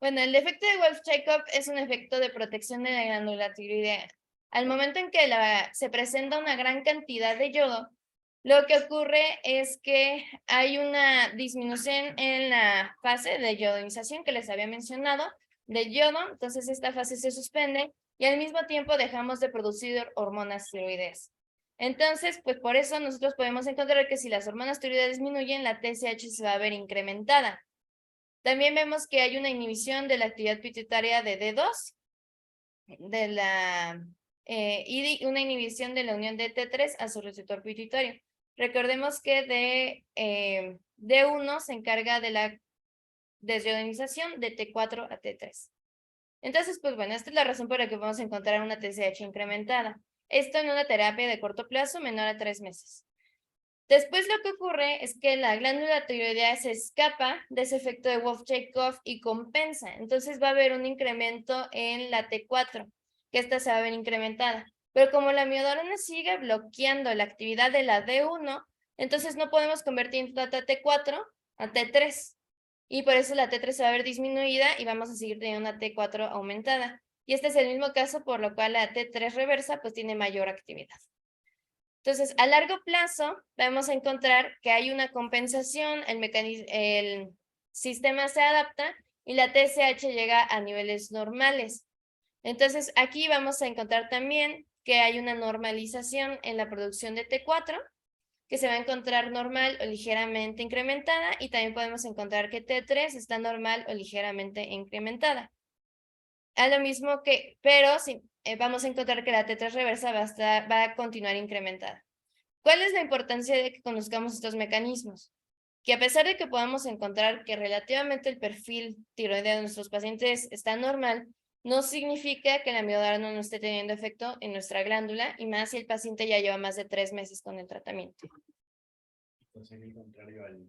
Speaker 1: Bueno, el efecto de Wolff-Chaikoff es un efecto de protección de la glándula tiroidea. Al momento en que se presenta una gran cantidad de yodo, lo que ocurre es que hay una disminución en la fase de yodinización que les había mencionado, del yodo, entonces esta fase se suspende y al mismo tiempo dejamos de producir hormonas tiroideas. Entonces, pues por eso nosotros podemos encontrar que si las hormonas tiroideas disminuyen, la TSH se va a ver incrementada. También vemos que hay una inhibición de la actividad pituitaria de D2, y una inhibición de la unión de T3 a su receptor pituitario. Recordemos que D1 se encarga de la desionización de T4 a T3. Entonces, pues bueno, esta es la razón por la que vamos a encontrar una TSH incrementada. Esto en una terapia de corto plazo menor a 3 meses. Después lo que ocurre es que la glándula tiroidea se escapa de ese efecto de Wolff-Chaikoff y compensa. Entonces va a haber un incremento en la T4, que esta se va a ver incrementada. Pero como la amiodarona sigue bloqueando la actividad de la D1, entonces no podemos convertir la T4 a T3. Y por eso la T3 se va a ver disminuida y vamos a seguir teniendo una T4 aumentada. Y este es el mismo caso por lo cual la T3 reversa pues tiene mayor actividad. Entonces, a largo plazo, vamos a encontrar que hay una compensación, el sistema se adapta y la TSH llega a niveles normales. Entonces, aquí vamos a encontrar también que hay una normalización en la producción de T4, que se va a encontrar normal o ligeramente incrementada, y también podemos encontrar que T3 está normal o ligeramente incrementada. A lo mismo que, pero sí, vamos a encontrar que la T3 reversa va a continuar incrementada. ¿Cuál es la importancia de que conozcamos estos mecanismos? Que a pesar de que podamos encontrar que relativamente el perfil tiroideo de nuestros pacientes está normal, no significa que la amiodarona no esté teniendo efecto en nuestra glándula, y más si el paciente ya lleva más de 3 meses con el tratamiento.
Speaker 3: Entonces, en contrario al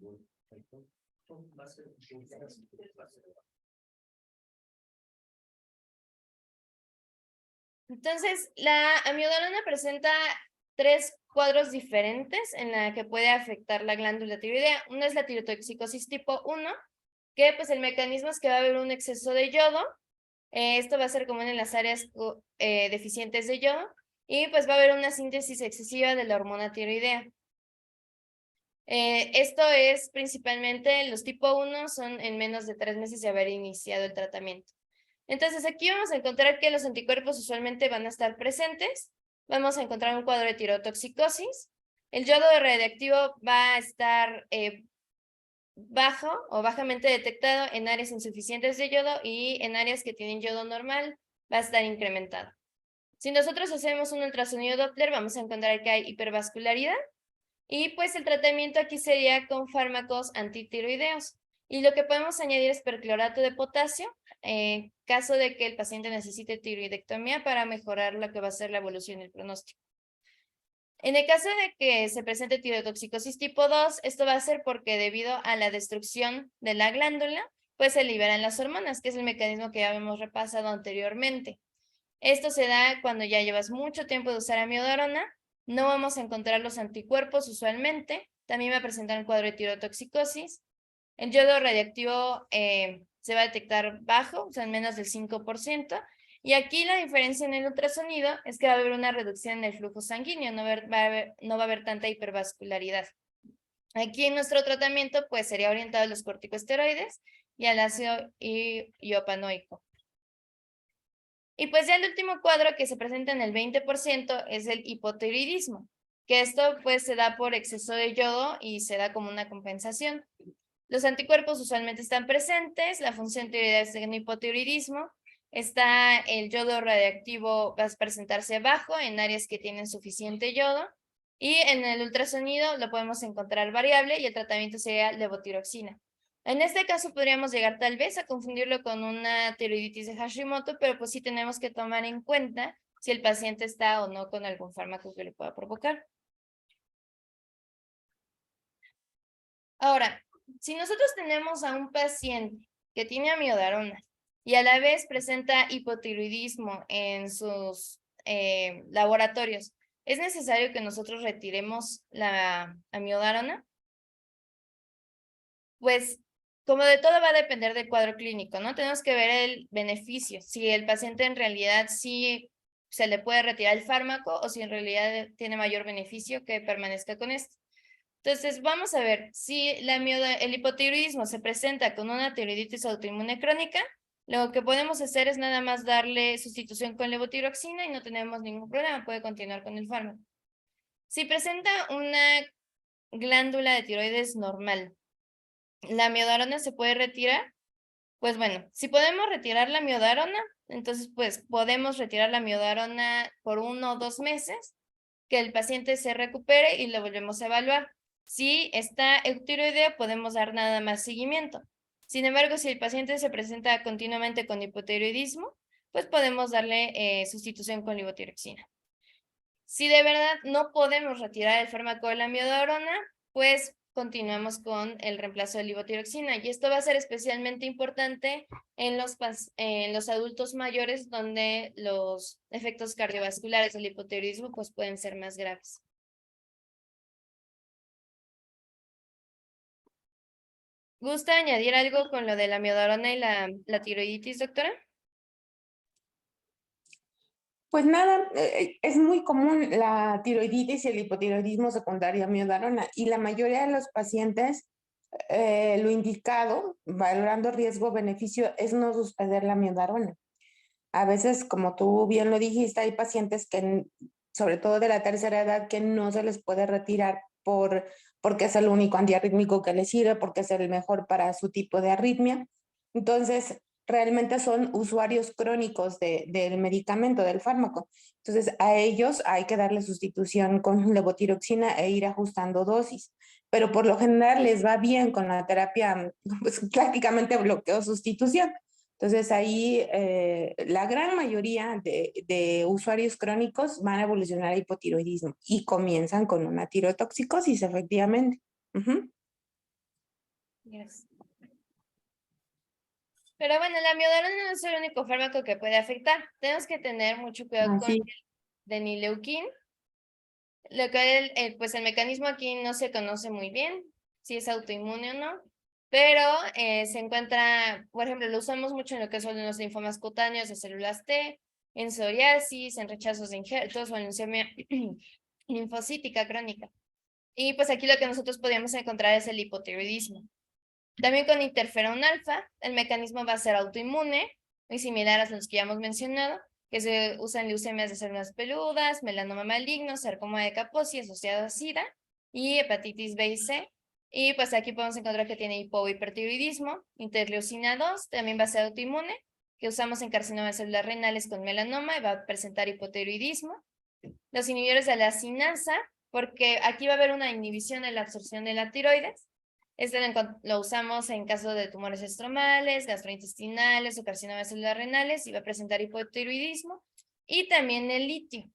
Speaker 1: Entonces, la amiodarona presenta 3 cuadros diferentes en la que puede afectar la glándula tiroidea. Una es la tirotoxicosis tipo 1, que pues el mecanismo es que va a haber un exceso de yodo. Esto va a ser común en las áreas deficientes de yodo, y pues va a haber una síntesis excesiva de la hormona tiroidea. Esto es principalmente, los tipo 1 son en menos de 3 meses de haber iniciado el tratamiento. Entonces aquí vamos a encontrar que los anticuerpos usualmente van a estar presentes. Vamos a encontrar un cuadro de tirotoxicosis. El yodo radiactivo va a estar bajo o bajamente detectado en áreas insuficientes de yodo, y en áreas que tienen yodo normal va a estar incrementado. Si nosotros hacemos un ultrasonido Doppler, vamos a encontrar que hay hipervascularidad, y pues el tratamiento aquí sería con fármacos antitiroideos. Y lo que podemos añadir es perclorato de potasio, en caso de que el paciente necesite tiroidectomía para mejorar lo que va a ser la evolución del pronóstico. En el caso de que se presente tirotoxicosis tipo 2, esto va a ser porque debido a la destrucción de la glándula, pues se liberan las hormonas, que es el mecanismo que ya hemos repasado anteriormente. Esto se da cuando ya llevas mucho tiempo de usar amiodarona, no vamos a encontrar los anticuerpos usualmente, también va a presentar un cuadro de tirotoxicosis. El yodo radiactivo se va a detectar bajo, o sea, en menos del 5%, y aquí la diferencia en el ultrasonido es que va a haber una reducción en el flujo sanguíneo, no va a haber tanta hipervascularidad. Aquí en nuestro tratamiento pues sería orientado a los corticosteroides y al ácido iopanoico. Y pues ya el último cuadro que se presenta en el 20% es el hipotiroidismo, que esto pues se da por exceso de yodo y se da como una compensación. Los anticuerpos usualmente están presentes, la función tiroidea es en hipotiroidismo, está el yodo radiactivo, va a presentarse bajo en áreas que tienen suficiente yodo, y en el ultrasonido lo podemos encontrar variable y el tratamiento sería levotiroxina. En este caso podríamos llegar tal vez a confundirlo con una tiroiditis de Hashimoto, pero pues sí tenemos que tomar en cuenta si el paciente está o no con algún fármaco que le pueda provocar. Ahora, si nosotros tenemos a un paciente que tiene amiodarona y a la vez presenta hipotiroidismo en sus laboratorios, ¿es necesario que nosotros retiremos la amiodarona? Pues, como de todo va a depender del cuadro clínico, ¿no? Tenemos que ver el beneficio, si el paciente en realidad sí se le puede retirar el fármaco o si en realidad tiene mayor beneficio que permanezca con esto. Entonces, vamos a ver, si el hipotiroidismo se presenta con una tiroiditis autoinmune crónica, lo que podemos hacer es nada más darle sustitución con levotiroxina y no tenemos ningún problema, puede continuar con el fármaco. Si presenta una glándula de tiroides normal, ¿la amiodarona se puede retirar? Pues bueno, si podemos retirar la amiodarona, entonces pues podemos retirar la amiodarona por 1 o 2 meses, que el paciente se recupere y lo volvemos a evaluar. Si está eutiroidea, podemos dar nada más seguimiento. Sin embargo, si el paciente se presenta continuamente con hipotiroidismo, pues podemos darle sustitución con levotiroxina. Si de verdad no podemos retirar el fármaco de la amiodarona, pues continuamos con el reemplazo de levotiroxina. Y esto va a ser especialmente importante en los adultos mayores, donde los efectos cardiovasculares del hipotiroidismo pues pueden ser más graves. ¿Gusta añadir algo con lo de la amiodarona y la tiroiditis, doctora?
Speaker 2: Pues nada, es muy común la tiroiditis y el hipotiroidismo secundario a amiodarona y la mayoría de los pacientes lo indicado, valorando riesgo-beneficio, es no suspender la amiodarona. A veces, como tú bien lo dijiste, hay pacientes que, sobre todo de la tercera edad, que no se les puede retirar porque es el único antiarrítmico que les sirve, porque es el mejor para su tipo de arritmia. Entonces, realmente son usuarios crónicos del medicamento, del fármaco. Entonces, a ellos hay que darle sustitución con levotiroxina e ir ajustando dosis. Pero por lo general les va bien con la terapia, pues prácticamente bloqueo-sustitución. Entonces ahí la gran mayoría de usuarios crónicos van a evolucionar a hipotiroidismo y comienzan con una tirotoxicosis, efectivamente.
Speaker 1: Yes. Pero bueno, la amiodarona no es el único fármaco que puede afectar. Tenemos que tener mucho cuidado con el denileukin. Lo que pues el mecanismo aquí no se conoce muy bien, si es autoinmune o no, pero se encuentra, por ejemplo, lo usamos mucho en lo que son los linfomas cutáneos de células T, en psoriasis, en rechazos de injertos o en leucemia linfocítica crónica. Y pues aquí lo que nosotros podríamos encontrar es el hipotiroidismo. También con interferón alfa, el mecanismo va a ser autoinmune, muy similar a los que ya hemos mencionado, que se usan leucemias de células peludas, melanoma maligno, sarcoma de Kaposi asociado a SIDA y hepatitis B y C. Y pues aquí podemos encontrar que tiene hipohipertiroidismo, interleucina 2, también va a ser autoinmune, que usamos en carcinoma de células renales con melanoma y va a presentar hipotiroidismo. Los inhibidores de la sinasa, porque aquí va a haber una inhibición en la absorción de la tiroides. Este lo usamos en caso de tumores estromales, gastrointestinales o carcinoma de células renales y va a presentar hipotiroidismo. Y también el litio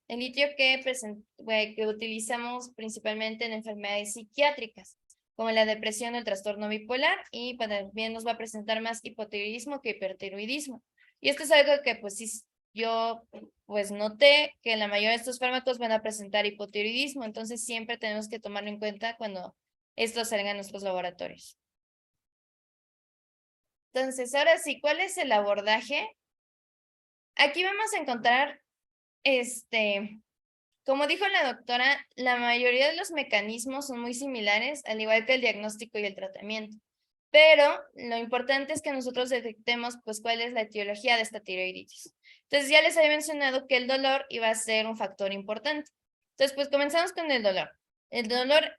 Speaker 1: que utilizamos principalmente en enfermedades psiquiátricas, como la depresión o el trastorno bipolar, y también nos va a presentar más hipotiroidismo que hipertiroidismo. Y esto es algo que pues sí, yo pues noté que la mayoría de estos fármacos van a presentar hipotiroidismo, entonces siempre tenemos que tomarlo en cuenta cuando estos salgan en nuestros laboratorios. Entonces, ahora sí, ¿cuál es el abordaje? Aquí vamos a encontrar, como dijo la doctora, la mayoría de los mecanismos son muy similares, al igual que el diagnóstico y el tratamiento. Pero lo importante es que nosotros detectemos pues cuál es la etiología de esta tiroiditis. Entonces ya les había mencionado que el dolor iba a ser un factor importante. Entonces pues comenzamos con el dolor. El dolor,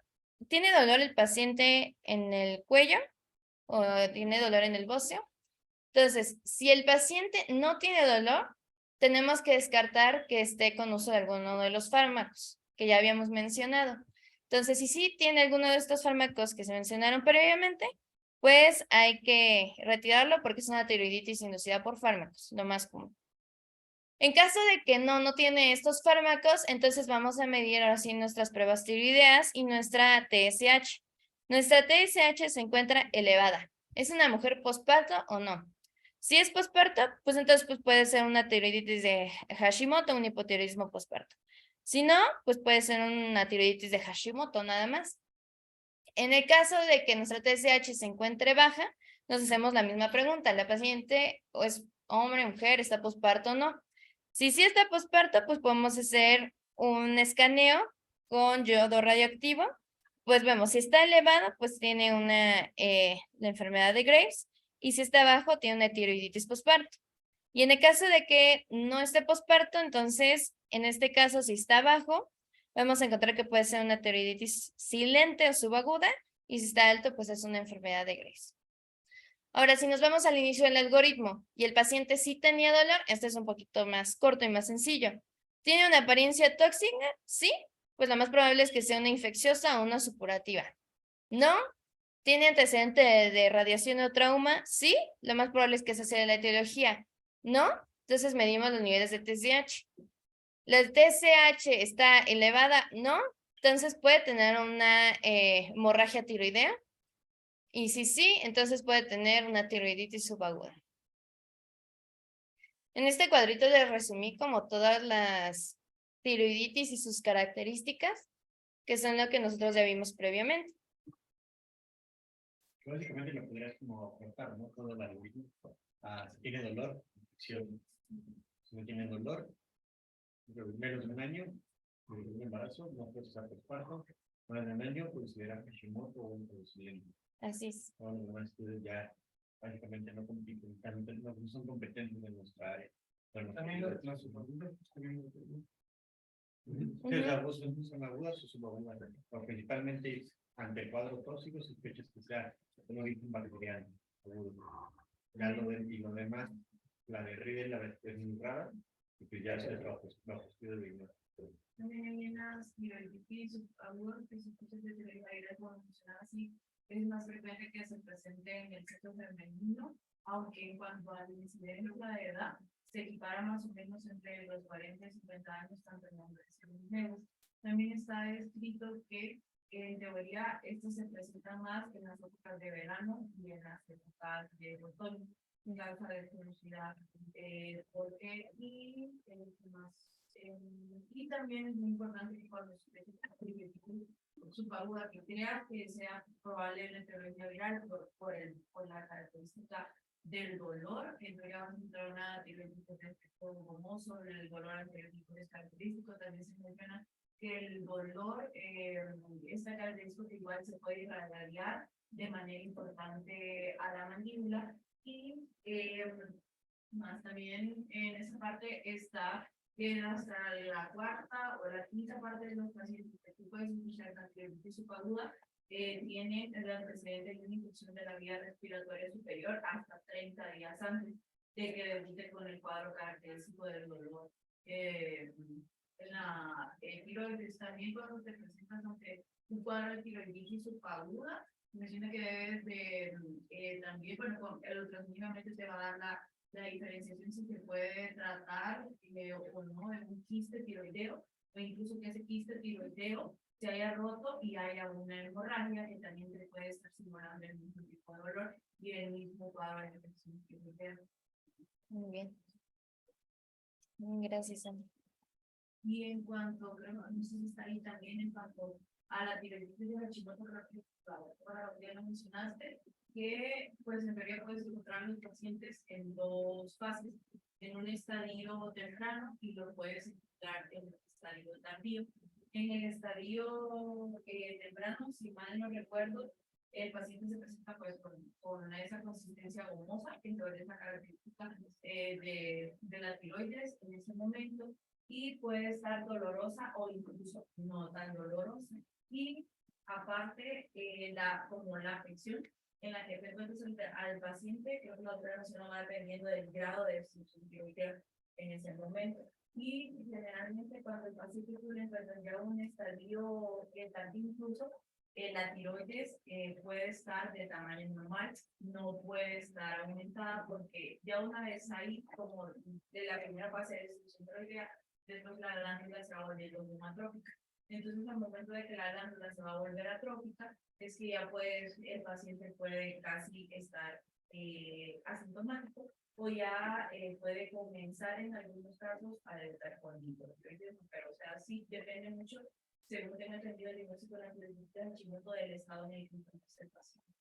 Speaker 1: ¿tiene dolor el paciente en el cuello o tiene dolor en el bóceo? Entonces, si el paciente no tiene dolor, tenemos que descartar que esté con uso de alguno de los fármacos que ya habíamos mencionado. Entonces, si sí tiene alguno de estos fármacos que se mencionaron previamente, pues hay que retirarlo porque es una tiroiditis inducida por fármacos, lo más común. En caso de que no tiene estos fármacos, entonces vamos a medir ahora sí nuestras pruebas tiroideas y nuestra TSH. Nuestra TSH se encuentra elevada. ¿Es una mujer posparto o no? Si es posparto, pues entonces pues puede ser una tiroiditis de Hashimoto, un hipotiroidismo posparto. Si no, pues puede ser una tiroiditis de Hashimoto nada más. En el caso de que nuestra TSH se encuentre baja, nos hacemos la misma pregunta. ¿La paciente o es hombre, mujer, está posparto o no? Si sí está posparto, pues podemos hacer un escaneo con yodo radioactivo. Pues vemos, si está elevado, pues tiene la enfermedad de Graves, y si está bajo, tiene una tiroiditis posparto. Y en el caso de que no esté posparto, entonces, en este caso, si está bajo, vamos a encontrar que puede ser una tiroiditis silente o subaguda, y si está alto, pues es una enfermedad de Graves. Ahora, si nos vamos al inicio del algoritmo y el paciente sí tenía dolor, este es un poquito más corto y más sencillo. ¿Tiene una apariencia tóxica? Sí, pues lo más probable es que sea una infecciosa o una supurativa. No. ¿Tiene antecedente de radiación o trauma? Sí, lo más probable es que esa sea la etiología. ¿No? Entonces medimos los niveles de TSH. ¿La TSH está elevada? No. Entonces puede tener una hemorragia tiroidea. Y si sí, entonces puede tener una tiroiditis subaguda. En este cuadrito les resumí como todas las tiroiditis y sus características, que son lo que nosotros ya vimos previamente.
Speaker 3: Básicamente lo podrías como cortar, ¿no? Todo el algoritmo. Si tiene dolor, infección. Si no tiene dolor, menos de un año, un embarazo, no puede usar posparto. Más de un año, considerar Hashimoto o un procedimiento.
Speaker 1: Así es.
Speaker 3: Todos los demás estudios ya básicamente no compiten, no son competentes en nuestra área. Bueno, también las subagudas, las dos son agudas o subagudas, pero principalmente ante el cuadro tóxico, sospechas que sea un origen bacteriano. Ya y lo demás, la de Riedel, la vez es muy rara, y pues ya se bajo estudio de ignorancia.
Speaker 4: También hay unas tiroiditis subagudas que se escuchan de tiroides, como mencionaba así, es más frecuente que se presente en el sexo femenino, aunque en cuanto a la incidencia de edad, se equipara más o menos entre los 40 y 50 años, tanto en hombres como en mujeres. También está escrito que en teoría esto se presenta más en las épocas de verano y en las épocas de otoño, causa de curiosidad, porque más. Y también es muy importante que cuando se subaguda que crea que sea probable la intervención viral por la característica del dolor, que no ya vamos a entrar una tiroiditis de efecto gomoso, el dolor antibiótico es característico, también se menciona que el dolor, esta característica igual se puede irradiar de manera importante a la mandíbula y más también en esa parte está que hasta la cuarta o la quinta parte de los pacientes que tú puedes escuchar la tiroiditis subaguda tienen el antecedente de una infección de la vía respiratoria superior hasta 30 días antes de que debute con el cuadro característico del dolor. En la tiroides también cuando te presentas ante un cuadro de tiroiditis subaguda, menciona que debes de también, bueno, el ultrasonógicamente te va a dar la diferenciación si se puede tratar o no de un quiste tiroideo, o incluso que ese quiste tiroideo se haya roto y haya una hemorragia que también te puede estar simulando el mismo tipo de dolor y el mismo cuadro de infección tiroideo.
Speaker 1: Muy bien. Gracias, Ana.
Speaker 4: Y en cuanto, creo, no sé si está ahí también, en cuanto a la tiroiditis de Hashimoto, ya lo mencionaste, que pues en realidad puedes encontrar los pacientes en dos fases, en un estadio temprano y lo puedes encontrar en un estadio tardío. En el estadio temprano, si mal no recuerdo, el paciente se presenta pues con esa consistencia gomosa, que es la característica de la tiroides en ese momento, y puede estar dolorosa o incluso no tan dolorosa. Y aparte, como la afección en la que te encuentras al paciente, creo que la operación va dependiendo del grado de disfunción tiroidea en ese momento. Y generalmente cuando el paciente puede encontrar ya un estadio tardío incluso, la tiroides puede estar de tamaño normal, no puede estar aumentada porque ya una vez ahí, como de la primera fase de disfunción tiroidea, después la glándula se va volviendo muy atrófica. Entonces, al momento de que la glándula se va a volver atrófica, es que ya el paciente puede casi estar asintomático o ya puede comenzar en algunos casos a debutar con hipotiroidismo, pero o sea, sí depende mucho, según tengo entendido, el diagnóstico de la tiroiditis de Hashimoto del estado en el que encuentra el paciente.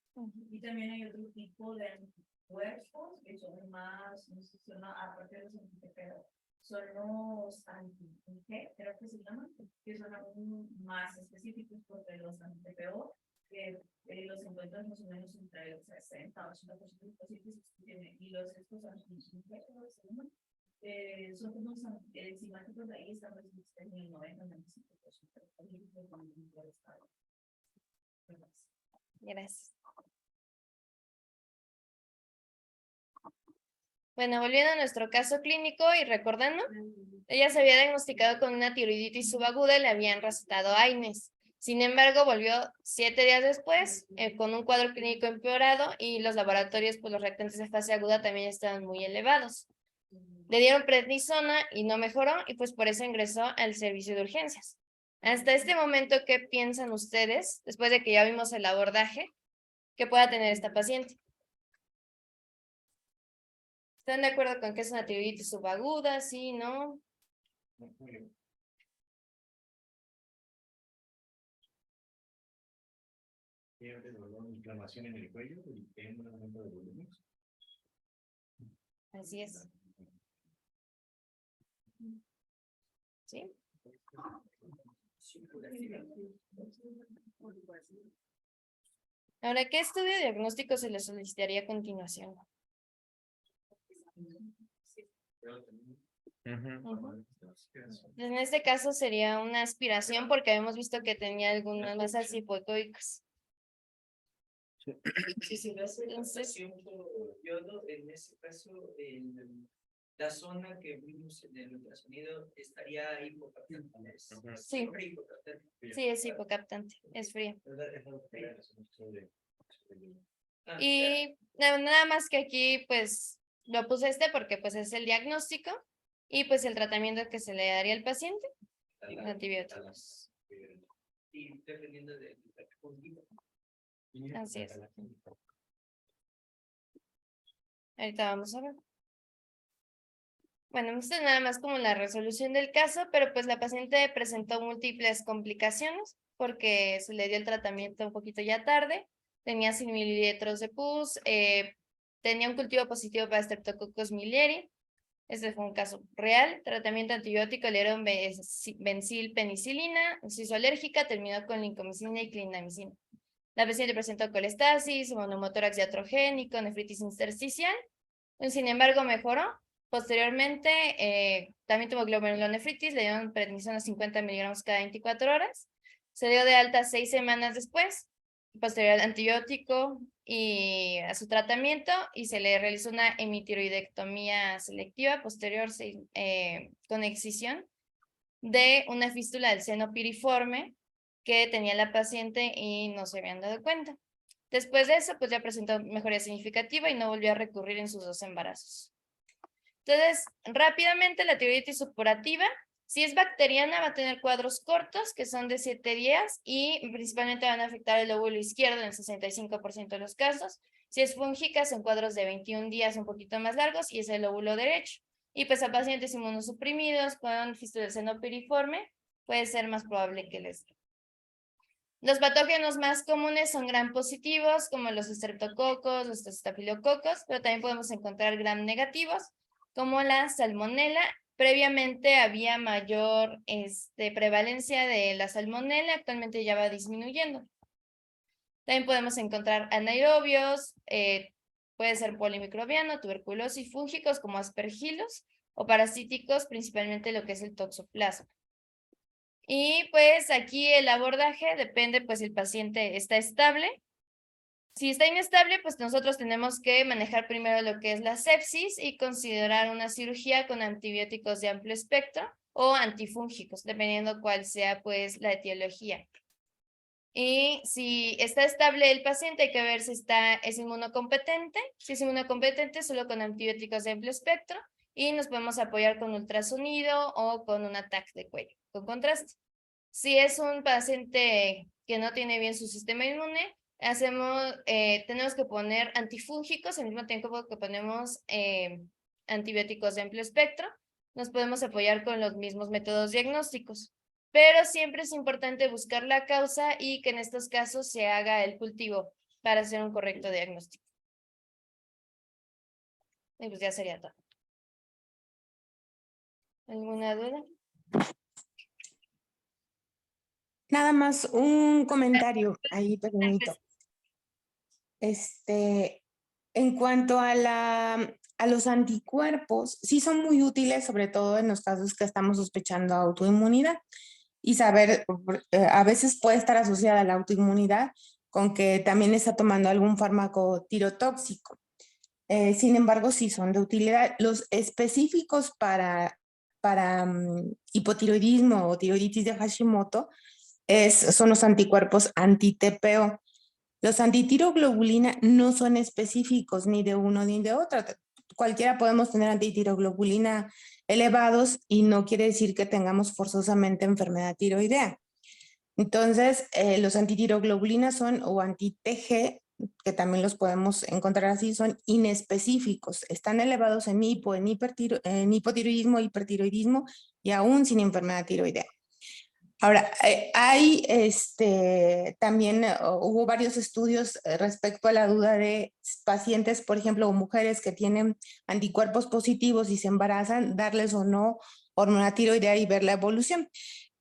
Speaker 4: Y también hay otro tipo de anticuerpos que son más, no sé si son aparte de los anticuerpos, son los anti-G, creo que se llaman, que son aún más específicos porque los anti-PO los encuentran más o menos entre el 60 o 80% de los pacientes y estos anti-G, son como enzimáticos de ahí, están presentes en el 90-95% de los pacientes.
Speaker 1: Gracias. Bueno, volviendo a nuestro caso clínico y recordando, ella se había diagnosticado con una tiroiditis subaguda y le habían recetado AINES. Sin embargo, volvió 7 días después con un cuadro clínico empeorado y los laboratorios, pues los reactantes de fase aguda también estaban muy elevados. Le dieron prednisona y no mejoró y pues por eso ingresó al servicio de urgencias. Hasta este momento, ¿qué piensan ustedes, después de que ya vimos el abordaje, que pueda tener esta paciente? ¿Están de acuerdo con que es una tiroiditis subaguda? ¿Sí, no?
Speaker 3: Fiebre, dolor, inflamación en el cuello y tiene un aumento de volumen.
Speaker 1: Así es. ¿Sí? Ahora, ¿qué estudio diagnóstico se le solicitaría a continuación? En este caso sería una aspiración porque hemos visto que tenía algunas masas hipoecoicas.
Speaker 5: Si se le hace la aspiración por yodo, en ese caso, la zona que vimos en el ultrasonido estaría hipocaptante.
Speaker 1: Sí. Sí, es hipocaptante, es fría. Y nada más que aquí, pues, lo puse porque pues es el diagnóstico y pues el tratamiento que se le daría al paciente, antibióticos.
Speaker 5: Y dependiendo de
Speaker 1: Así es. Ahorita vamos a ver. Bueno, esto es nada más como la resolución del caso, pero pues la paciente presentó múltiples complicaciones porque se le dio el tratamiento un poquito ya tarde, tenía 100 mililitros de pus, tenía un cultivo positivo para Streptococcus milieri, este fue un caso real, tratamiento antibiótico, le dieron benzilpenicilina, se hizo alérgica, terminó con lincomicina y clindamicina. La paciente presentó colestasis, neumotórax iatrogénico, nefritis intersticial, sin embargo mejoró. Posteriormente, también tuvo glomerulonefritis, le dieron prednisona 50 miligramos cada 24 horas. Se dio de alta 6 semanas después, posterior al antibiótico y a su tratamiento, y se le realizó una hemitiroidectomía selectiva posterior con excisión de una fístula del seno piriforme que tenía la paciente y no se habían dado cuenta. Después de eso, pues ya presentó mejoría significativa y no volvió a recurrir en sus 2 embarazos. Entonces, rápidamente la tiroiditis supurativa, si es bacteriana, va a tener cuadros cortos, que son de 7 días, y principalmente van a afectar el lóbulo izquierdo en el 65% de los casos. Si es fúngica, son cuadros de 21 días, un poquito más largos, y es el lóbulo derecho. Y pues a pacientes inmunosuprimidos con fístula del seno piriforme, puede ser más probable que les dé. Los patógenos más comunes son gram positivos, como los estreptococos, los estafilococos, pero también podemos encontrar gram negativos, como la salmonela. Previamente había mayor prevalencia de la salmonela, actualmente ya va disminuyendo. También podemos encontrar anaerobios, puede ser polimicrobiano, tuberculosis, fúngicos como aspergillus, o parasíticos, principalmente lo que es el toxoplasma. Y pues aquí el abordaje depende, pues si el paciente está estable. Si está inestable, pues nosotros tenemos que manejar primero lo que es la sepsis y considerar una cirugía con antibióticos de amplio espectro o antifúngicos, dependiendo cuál sea pues la etiología. Y si está estable el paciente, hay que ver si es inmunocompetente. Si es inmunocompetente, solo con antibióticos de amplio espectro. Y nos podemos apoyar con ultrasonido o con un ataque de cuello, con contraste. Si es un paciente que no tiene bien su sistema inmune, tenemos que poner antifúngicos al mismo tiempo que ponemos antibióticos de amplio espectro. Nos podemos apoyar con los mismos métodos diagnósticos, pero siempre es importante buscar la causa y que en estos casos se haga el cultivo para hacer un correcto diagnóstico. Y pues ya sería todo. ¿Alguna duda?
Speaker 2: Nada más un comentario ahí pequeñito. En cuanto a los anticuerpos, sí son muy útiles, sobre todo en los casos que estamos sospechando autoinmunidad. Y saber, a veces puede estar asociada a la autoinmunidad con que también está tomando algún fármaco tirotóxico. Sin embargo, sí son de utilidad. Los específicos para hipotiroidismo o tiroiditis de Hashimoto son los anticuerpos anti-TPO. Los antitiroglobulina no son específicos ni de uno ni de otro. Cualquiera podemos tener antitiroglobulina elevados y no quiere decir que tengamos forzosamente enfermedad tiroidea. Entonces, los antitiroglobulina son, o anti-TG, que también los podemos encontrar así, son inespecíficos. Están elevados en hipotiroidismo, hipertiroidismo y aún sin enfermedad tiroidea. Ahora, hay también hubo varios estudios respecto a la duda de pacientes, por ejemplo, o mujeres que tienen anticuerpos positivos y se embarazan, darles o no hormona tiroidea y ver la evolución.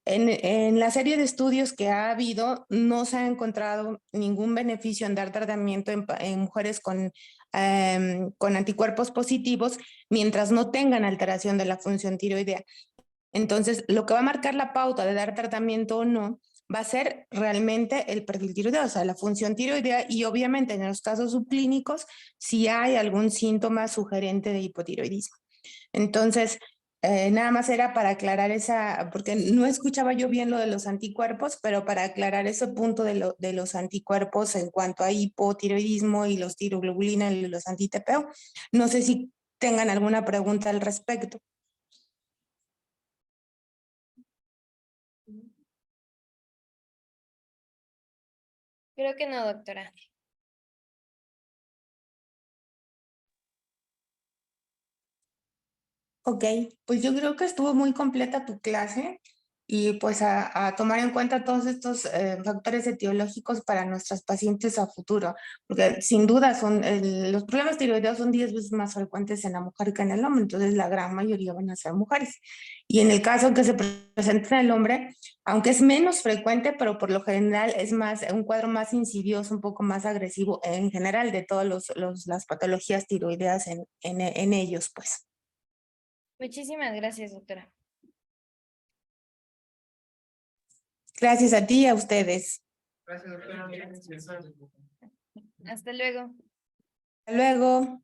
Speaker 2: En la serie de estudios que ha habido, no se ha encontrado ningún beneficio en dar tratamiento en mujeres con anticuerpos positivos mientras no tengan alteración de la función tiroidea. Entonces, lo que va a marcar la pauta de dar tratamiento o no va a ser realmente el perfil tiroideo, o sea, la función tiroidea y obviamente en los casos subclínicos si hay algún síntoma sugerente de hipotiroidismo. Entonces, nada más era para aclarar porque no escuchaba yo bien lo de los anticuerpos, pero para aclarar ese punto de los anticuerpos en cuanto a hipotiroidismo y los tiroglobulina y los anti-TPO. No sé si tengan alguna pregunta al respecto.
Speaker 1: Creo que no, doctora.
Speaker 2: Ok, pues yo creo que estuvo muy completa tu clase y pues a tomar en cuenta todos estos factores etiológicos para nuestras pacientes a futuro, porque sin duda los problemas tiroideos son 10 veces más frecuentes en la mujer que en el hombre, entonces la gran mayoría van a ser mujeres. Y en el caso que se presenta en el hombre, aunque es menos frecuente, pero por lo general es un cuadro más insidioso, un poco más agresivo en general de todas las patologías tiroideas en ellos, pues.
Speaker 1: Muchísimas gracias, doctora.
Speaker 2: Gracias a ti y a ustedes.
Speaker 3: Gracias, doctora.
Speaker 1: Hasta luego.
Speaker 2: Hasta luego.